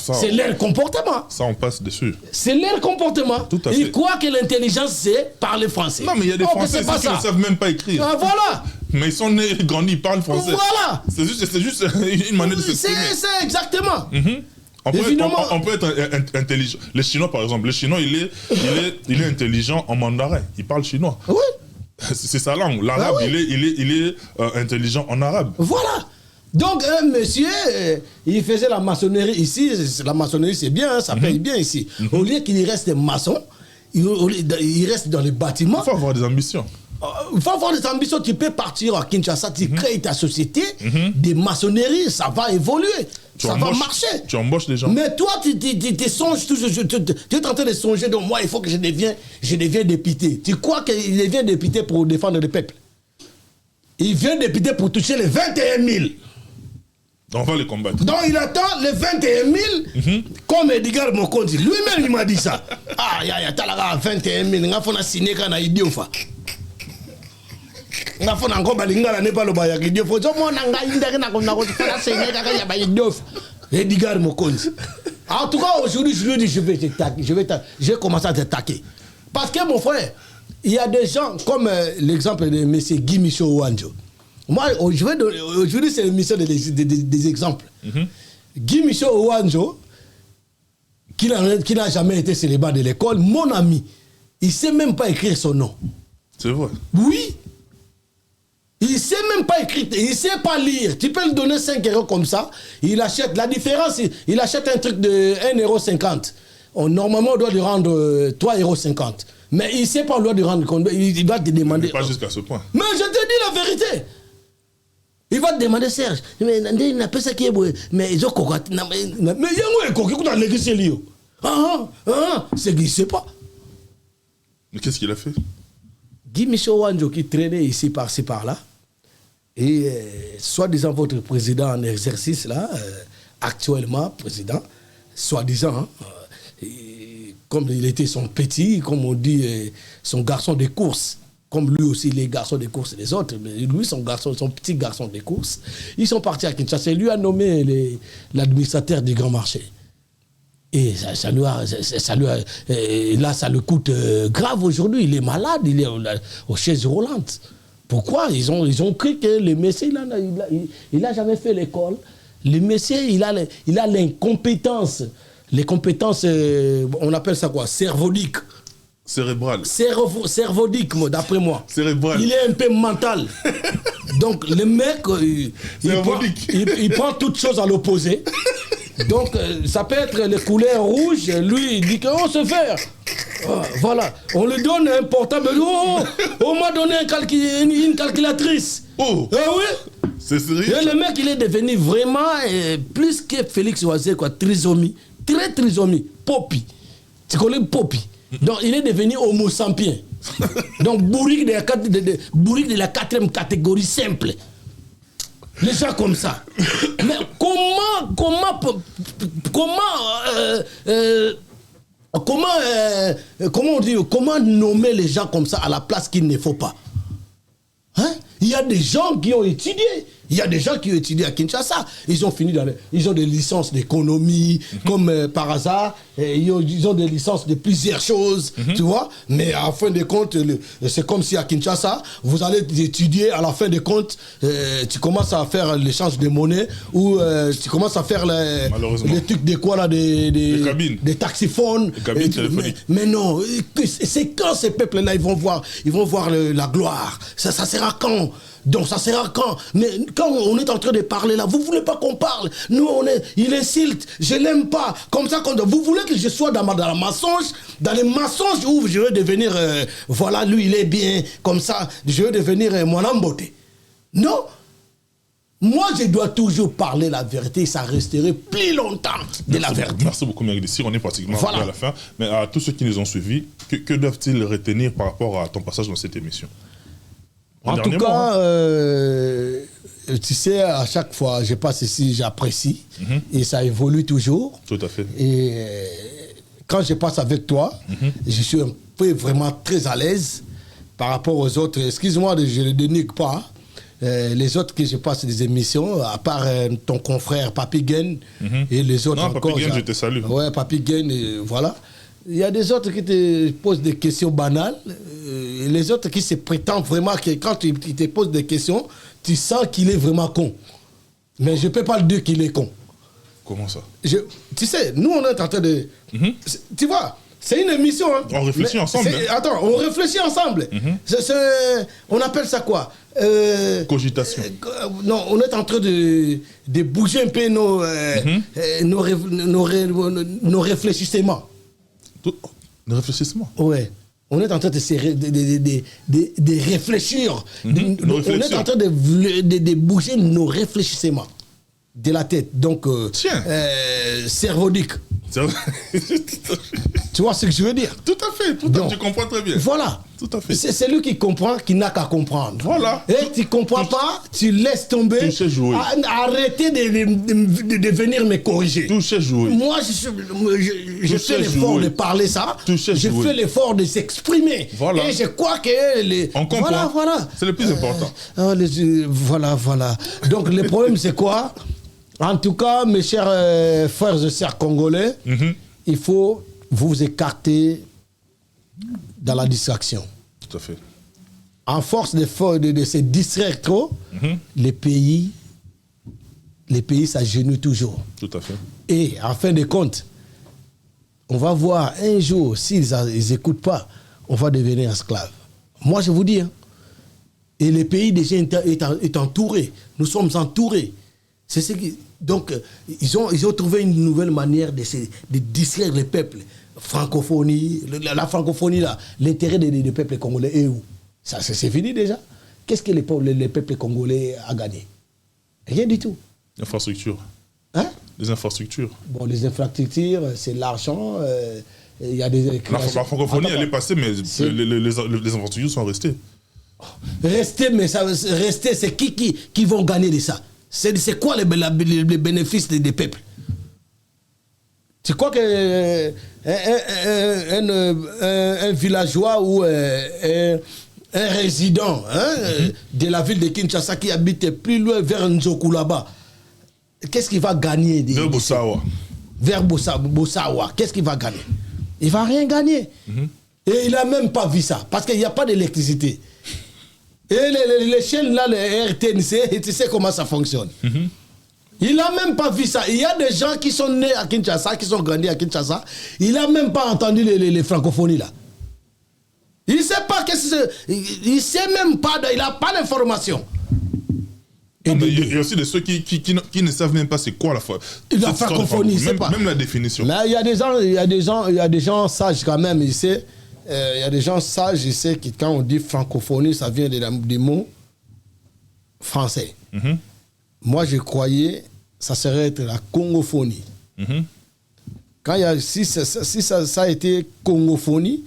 C'est leur comportement. Ça, on passe dessus. C'est leur comportement. Tout à fait. Ils croient que l'intelligence, c'est parler français. Non, mais il y a des Français qui ne savent même pas écrire. Ah, voilà. Mais ils sont nés, grandis, ils parlent français. Voilà. C'est juste une manière de s'exprimer. C'est exactement. On peut être intelligent. Les Chinois, par exemple, il est intelligent en mandarin. Il parle chinois. Oui. C'est sa langue. L'arabe, il est intelligent en arabe. Voilà. Donc, un monsieur, il faisait la maçonnerie ici. La maçonnerie, c'est bien, ça paye bien ici. Au lieu qu'il reste maçon, il reste dans les bâtiments. Il faut avoir des ambitions. Il faut avoir des ambitions. Tu peux partir à Kinshasa, tu crées ta société de maçonnerie, ça va évoluer, ça va marcher. Tu embauches les gens. Mais toi, tu songes, tu es en train de songer, donc moi, il faut que je devienne député. Tu crois qu'il devient député pour défendre le peuple? Il vient député pour toucher les 21 000. On va les combattre. Donc il attend les 21 000, comme Edgar Mokondi. Lui-même, il m'a dit ça. Ah, il y a 21 000, il faut signer quand il a idiot. Il faut encore balinga la Népal au Bayak idiot. Il faut Edgar Mokondi. En tout cas, aujourd'hui, je lui dis, je vais commencer à te taquer. Parce que mon frère, il y a des gens comme l'exemple de M. Guy Michaud Ouanjo. Moi, aujourd'hui, c'est l'émission des exemples. Guy Michaud Ouanjo, qui n'a jamais été célibataire de l'école, mon ami, il ne sait même pas écrire son nom. C'est vrai. Oui. Il sait même pas écrire, il sait pas lire. Tu peux lui donner 5 euros comme ça, il achète. La différence, il achète un truc de 1,50 €. Normalement, on doit lui rendre 3,50 €. Mais il sait pas, on doit lui rendre compte. Il va te demander. Mais pas jusqu'à ce point. Mais je te dis la vérité. Il va te demander, Serge, mais il n'a pas ça qui est beau. Mais ils ont coquat. Mais il y a un coquat qui a négocié lui. C'est qu'il ne sait pas. Mais qu'est-ce qu'il a fait? Guy Michel Wanjo qui traînait ici, par-ci, par-là. Et soi-disant votre président en exercice, là, actuellement président, soi-disant, comme il était son petit, comme on dit, son garçon de course. Comme lui aussi, les garçons de course des autres, mais lui, son petit garçon de course, ils sont partis à Kinshasa. Lui a nommé l'administrateur du grand marché. Et là, ça le coûte grave aujourd'hui. Il est malade, il est aux chaises roulantes. Pourquoi? Ils ont cru que le Messie, il n'a jamais fait l'école. Le Messie, il a l'incompétence. Les compétences, on appelle ça quoi? Cervodiques. Cérébral. Cervodique, d'après moi. Cérébral. Il est un peu mental. Donc, le mec, il prend toutes choses à l'opposé. Donc, ça peut être les couleurs rouges. Lui, il dit qu'on se fait. Voilà. On lui donne un portable. On m'a donné une calculatrice. Oh. Ah oui? C'est sérieux? Et le mec, il est devenu vraiment plus que Félix Oisé, quoi. Trisomie. Très trisomie. Poppy. Tu connais Poppy? Donc, il est devenu homo sapiens. Donc, bourrique de la 4e catégorie simple. Les gens comme ça. Mais comment nommer les gens comme ça à la place qu'il ne faut pas? Hein? Il y a des gens qui ont étudié. Il y a des gens qui ont étudié à Kinshasa. Ils ont fini ils ont des licences d'économie, comme par hasard. Ils ont des licences de plusieurs choses, tu vois. Mais à la fin de compte, c'est comme si à Kinshasa, vous allez étudier, à la fin de compte, tu commences à faire l'échange de monnaie ou tu commences à faire les trucs de quoi là, des taxiphones. Les cabines téléphoniques. Mais non, c'est quand ces peuples-là, ils vont voir la gloire. Ça sera quand? Donc ça sera quand? Mais quand on est en train de parler là, vous voulez pas qu'on parle? Nous il insulte, je l'aime pas. Comme ça, vous voulez que je sois dans le mensonge, où je veux devenir, voilà, lui il est bien, comme ça, je veux devenir mon amboté. Non. Moi, je dois toujours parler la vérité, ça resterait plus longtemps de la vérité. Merci beaucoup, Méric Désir. On est pratiquement à la fin. Mais à tous ceux qui nous ont suivis, que doivent-ils retenir par rapport à ton passage dans cette émission? En tout cas, tu sais, à chaque fois, je passe ici, j'apprécie. Et ça évolue toujours. Tout à fait. Et quand je passe avec toi, je suis un peu vraiment très à l'aise par rapport aux autres. Excuse-moi, je ne dénigre pas. Les autres que je passe des émissions, à part ton confrère Papi Gain et les autres encore. Papi Gain, je te salue. Ouais, Papi Gain, voilà. Il y a des autres qui te posent des questions banales, et les autres qui se prétendent vraiment que quand ils te posent des questions, tu sens qu'il est vraiment con. Mais je ne peux pas le dire qu'il est con. Comment ça? Tu sais, nous on est en train de... Tu vois, c'est une émission. Hein. On réfléchit ensemble. Attends, on réfléchit ensemble. On appelle ça quoi? Cogitation. Non, on est en train de bouger un peu nos réfléchissements. Le réfléchissement. Ouais. On est en train de réfléchir. On est en train de bouger nos réfléchissements de la tête. Donc, cervodique. Tu vois ce que je veux dire? Tout à fait. Tu comprends très bien. Voilà. Tout à fait. C'est celui qui comprend qui n'a qu'à comprendre. Voilà. Et tu ne comprends pas, tu laisses tomber. Toucher, jouer. Arrêtez de venir me corriger. Toucher, jouer. Moi, je fais l'effort de parler ça. Toucher, je fais l'effort de s'exprimer. Voilà. Et je crois que... On comprend. Voilà. C'est le plus important. Voilà. Donc, le problème, c'est quoi? En tout cas, mes chers frères et sœurs congolais, il faut vous écarter dans la distraction. Tout à fait. En force de se distraire trop, les pays s'agenouillent toujours. Tout à fait. Et en fin de compte, on va voir un jour, s'ils n'écoutent pas, on va devenir esclaves. Moi, je vous dis, Et le pays déjà est entouré. Nous sommes entourés. C'est ce qui... Donc, ils ont trouvé une nouvelle manière de distraire le peuple. Francophonie, la francophonie, là, l'intérêt des peuples congolais est où? Ça, c'est fini déjà. Qu'est-ce que les peuples congolais a gagné? Rien du tout. Infrastructures. Hein? Les infrastructures. Bon, les infrastructures, c'est l'argent. Il y a des... La francophonie, elle est passée, mais les infrastructures sont restées. Rester, mais rester, c'est qui vont gagner de ça? C'est quoi les bénéfices des peuples? Tu crois que un villageois ou un résident de la ville de Kinshasa qui habite plus loin vers Nzoku là-bas, qu'est-ce qu'il va gagner? Vers Bossawa. Vers Bossawa, qu'est-ce qu'il va gagner? Il ne va rien gagner. Et il n'a même pas vu ça, parce qu'il n'y a pas d'électricité. Et les chaînes là, les RTNC, tu sais comment ça fonctionne. Il n'a même pas vu ça. Il y a des gens qui sont nés à Kinshasa, qui sont grandis à Kinshasa. Il n'a même pas entendu les francophonies là. Il ne sait pas qu'est-ce que c'est. Il ne sait même pas, il n'a pas d'information. Il y a aussi de ceux qui ne savent même pas c'est quoi la francophonie. Même la définition. Mais il y a des gens sages quand même, il sait. Il y a des gens sages, je sais que quand on dit francophonie, ça vient des mots français. Moi, je croyais que ça serait être la congophonie. Quand si ça a été congophonie,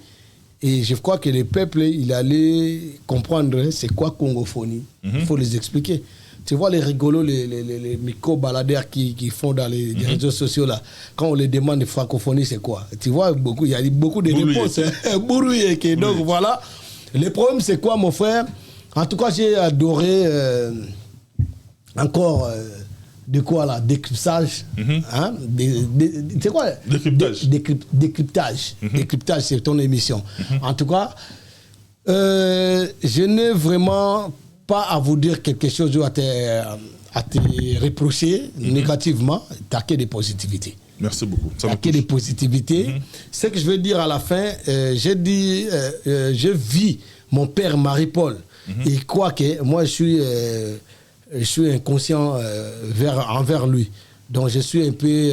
et je crois que le peuple, il allait comprendre c'est quoi congophonie. Il faut les expliquer. Tu vois les rigolos, les micro-baladeurs qui font dans les réseaux sociaux là. Quand on les demande de francophonie, c'est quoi? Tu vois, il y a beaucoup de réponses. Bourouillé. Donc voilà. Le problème, c'est quoi, mon frère? En tout cas, j'ai adoré encore de quoi là? Décryptage. C'est quoi? Décryptage. Décryptage, c'est ton émission. En tout cas, je n'ai vraiment pas à vous dire quelque chose ou à te reprocher négativement, t'as que des positivités. Merci beaucoup. T'as que des positivités. Ce que je veux dire à la fin, j'ai dit, je vis mon père Marie-Paul. Et quoi que moi, je suis inconscient envers lui. Donc je suis un peu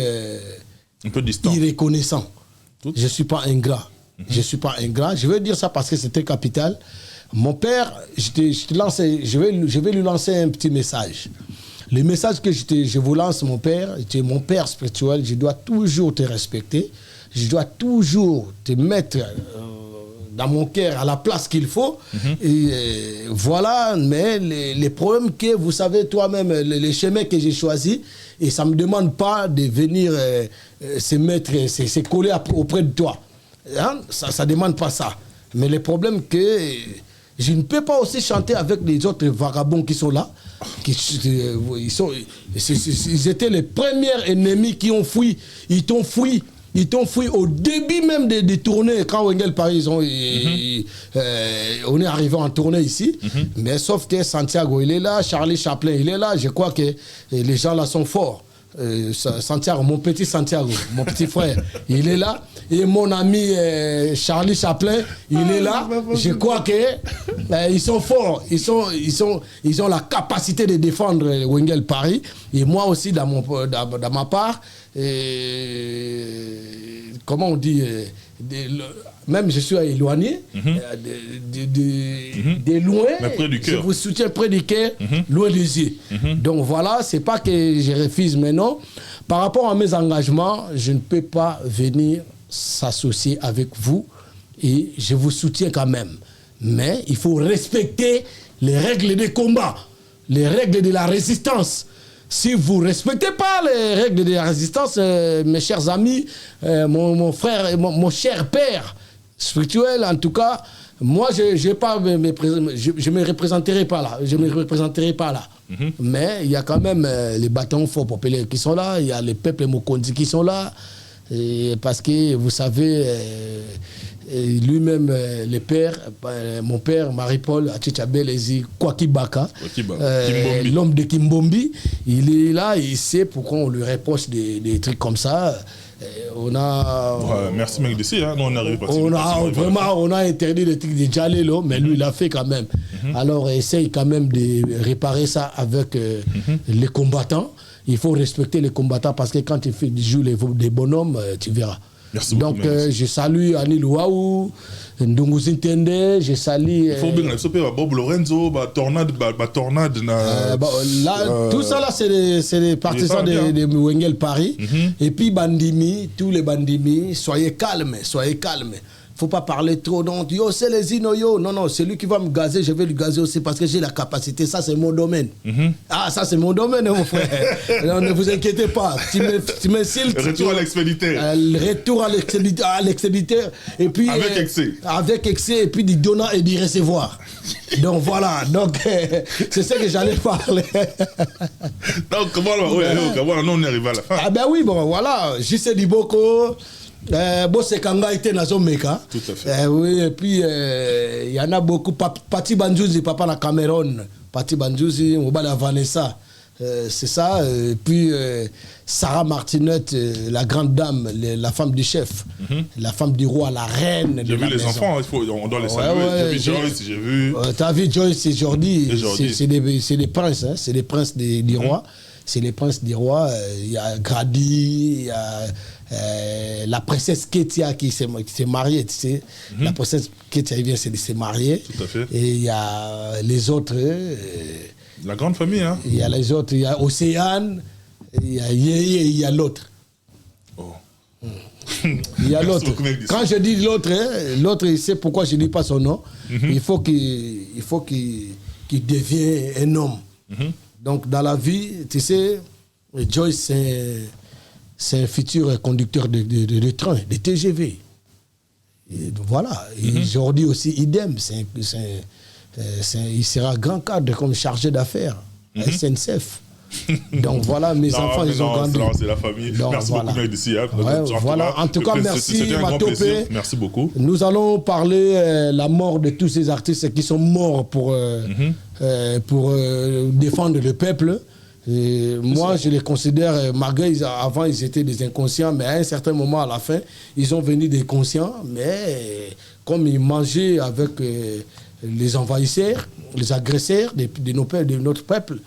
distant, irreconnaissant. Je ne suis pas ingrat. Je ne suis pas ingrat. Je veux dire ça parce que c'était capital. Mon père, je vais lui lancer un petit message. Le message que je vous lance, mon père, tu es mon père spirituel, je dois toujours te respecter, je dois toujours te mettre dans mon cœur à la place qu'il faut. Et voilà, mais les problèmes que vous savez toi-même, les chemins que j'ai choisis, et ça ne me demande pas de venir se coller auprès de toi. Hein? Ça ne demande pas ça. Mais les problèmes que... Je ne peux pas aussi chanter avec les autres vagabonds qui sont là. Ils étaient les premiers ennemis qui ont fui. Ils t'ont fui au début même des tournées. Quand Wengel Paris, on est arrivé en tournée ici. Mais sauf que Santiago, il est là. Charlie Chaplin, il est là. Je crois que les gens là sont forts. Santiago, mon petit Santiago, mon petit frère, il est là. Et mon ami Charlie Chaplin, il est là. Je crois que ils sont forts. Ils ont la capacité de défendre Wengel Paris. Et moi aussi, dans ma part, comment on dit, même je suis éloigné, de loin, mais près du cœur. Je vous soutiens près du cœur, loin des yeux. Donc voilà, c'est pas que je refuse, mais non. Par rapport à mes engagements, je ne peux pas venir s'associer avec vous et je vous soutiens quand même. Mais il faut respecter les règles des combats, les règles de la résistance. Si vous ne respectez pas les règles de la résistance, mes chers amis, mon frère, mon cher père spirituel, en tout cas, moi, je ne me représenterai pas là. Je me représenterai pas là. Mais il y a quand même les bâtons forts populaires qui sont là, il y a les peuples Mokondi qui sont là, et parce que vous savez, lui-même, le père, mon père, Marie-Paul, Achicha-Belezi, Kwakibaka, l'homme de Kimbombi, il est là, il sait pourquoi on lui reproche des trucs comme ça. On a... merci Mekdessi, hein? Nous on arrive pas. On a interdit les trucs de Djalelo, mais lui il a fait quand même. Alors essaye quand même de réparer ça avec les combattants. Il faut respecter les combattants parce que quand tu joues des bonhommes, tu verras. Merci donc beaucoup, je salue Anil Waou, Ndungu Zintende, je salue... Il faut bien que Bob Lorenzo, tornade. Tout ça là, c'est les partisans de Wengel Paris. Et puis Bandimi, tous les Bandimi, soyez calmes. Faut pas parler trop, donc yo c'est les inoyo. Non, c'est lui qui va me gazer, je vais lui gazer aussi parce que j'ai la capacité, ça c'est mon domaine. Ah, ça c'est mon domaine, mon frère. Non, ne vous inquiétez pas, tu m'insultes. Retour à l'expéditeur. Retour à l'expéditeur. Et puis, avec excès. Avec excès, et puis du donnant et du recevoir. Donc voilà, c'est ce que j'allais parler. Donc comment on est arrivé à la fin? Ah ben oui, bon voilà, JC Diboko. C'est Kanga était dans Meka. Tout à fait. Oui, et puis il y en a beaucoup. Pati Banjouzi, papa na Cameroun. Pati Banjouzi, Mobala Vanessa. C'est ça. Et puis Sarah Martinette, la grande dame, la femme du chef, la femme du roi, la reine. J'ai vu les enfants, on doit les saluer. J'ai vu. T'as vu Joyce et Jordi. C'est des princes, hein, c'est des princes du roi. C'est les princes du roi. Il y a Grady, il y a la princesse Ketia qui s'est mariée, tu sais. La princesse Ketia s'est mariée. Tout à fait. Et il y a les autres. La grande famille, hein. Il y a les autres. Il y a Océane, il y a Yeye et il y a l'autre. Oh. Il y a l'autre. Quand je dis l'autre, l'autre, il sait pourquoi je ne dis pas son nom. Il faut qu'il devienne un homme. Donc, dans la vie, tu sais, Joyce, c'est un futur conducteur de train, de TGV. Et voilà. Et Jordi aussi, idem. Il sera grand cadre comme chargé d'affaires à SNCF. Donc voilà, mes enfants, ils ont grandi. C'est la famille. Donc, merci beaucoup, mec, d'ici. Voilà. En tout cas, merci, Matopé. Merci beaucoup. Nous allons parler la mort de tous ces artistes qui sont morts pour défendre le peuple. Et moi, je les considère, malgré avant ils étaient des inconscients, mais à un certain moment, à la fin, ils sont venus des conscients, mais comme ils mangeaient avec les envahisseurs, les agresseurs de notre peuple,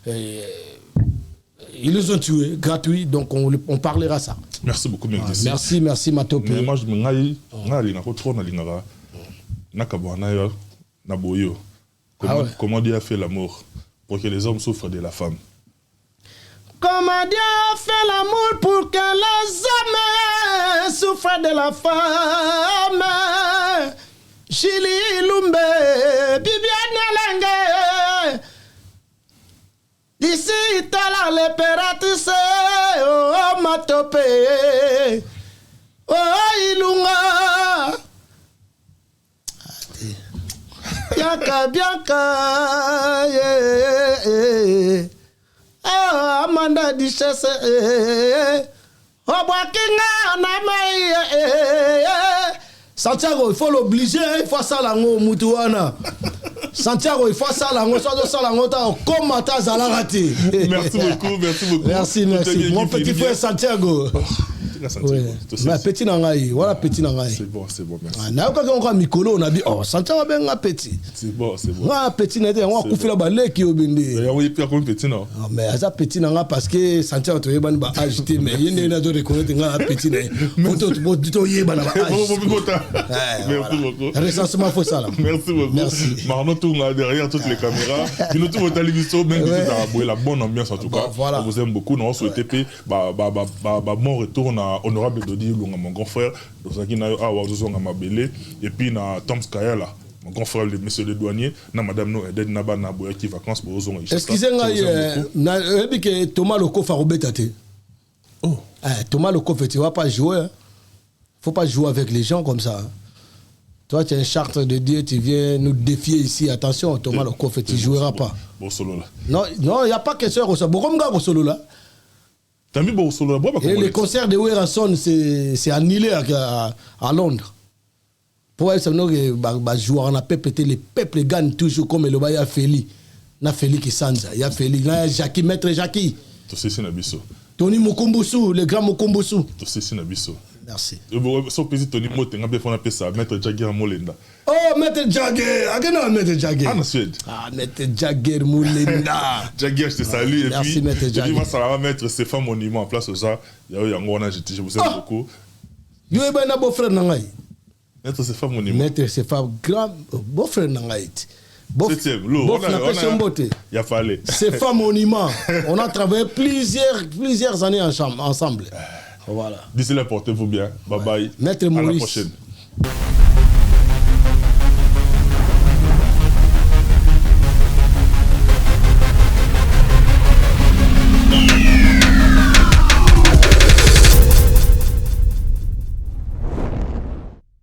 ils les ont tués, gratuits, donc on parlera ça. Merci beaucoup, mec. Merci, Matopé. Moi, je me comment Dieu a fait l'amour pour que les hommes souffrent de la femme? Comment Dieu a fait l'amour pour que les hommes souffrent de la femme? Chili Lumbe, Bibiane Lange, ici Tala l'épératrice, oh Matopé, oh Ilunga, Bianca, yeah. Oh, Amanda Duchesse, oh, Boakinga, Namaï, Santiago, il faut l'obliger, il faut ça l'ango, Moutouana. Santiago, il faut ça l'ango, soit ça l'ango, comme Mata Zalarati. Merci beaucoup. Merci. Mon petit frère Santiago. Oui. Mais petit nangai, voilà petit nangai. C'est bon, merci. Na quand on a Mikolo, on a dit oh Santiago ben un petit. C'est bon. Ah petit n'était on a coupé la balle qui au bende. Oui, puis comme petit non. Mais ça petit nanga parce que Santiago to yeba ba agité mais il y a de reconnaître nga petit né. Photo to yeba na ba. Merci beaucoup. Recensement faut ça là. Merci beaucoup. Merci. Marno tout derrière toutes les caméras. Nous tout votre télévision même que la bonne ambiance en tout cas. On vous aime beaucoup, on souhaite bon retour na honorable Dodi Lunga, mon grand frère, et puis na Tom Skayala, mon grand frère, le monsieur le douanier, na madame no Eded Naba na Boyaki vacances pour Ozon. Excusez-moi, Thomas Loko Faroubetate. Oh. Thomas Loko, tu ne vas pas jouer. Il ne faut pas jouer avec les gens comme ça. Toi, tu es un charte de Dieu, tu viens nous défier ici. Attention, Thomas Loko, tu ne joueras pas. Bon solo là. Non, il n'y a pas question de ça. Bon, comme solo là. Et les concerts de Werrason, c'est annulé à Londres. Pour elle, c'est que joueur on a pété les peuples gagnent toujours comme le Baya Feli. Na Feli qui sanza, il y a Feli, là Jackie maître Jackie. To c'est Nabiso. Tony Mokombosu, le grand Mokombosu. To c'est Nabiso. Merci. Son petit Tony Motenga, on appelle ça, Maître Jagger Molenda. Oh, Maître Jagger! Ah, Maître Jagger. Ah, monsieur. Ah, Maître Jagger Molenda. Jagger, je te salue. Merci, Maître Jagger. Et puis, ça va mettre Stéphane Monument en place, ça. Je vous aime beaucoup. Yo, un beau-frère Nangaï. Maître Stéphane Monument. Maître Stéphane, grand beau-frère Nangaï. Septième, l'eau. Il a fallu. Stéphane Monument. On a travaillé plusieurs années ensemble. Voilà. D'ici là, portez-vous bien. Bye bye. Maître Maurice. À la prochaine.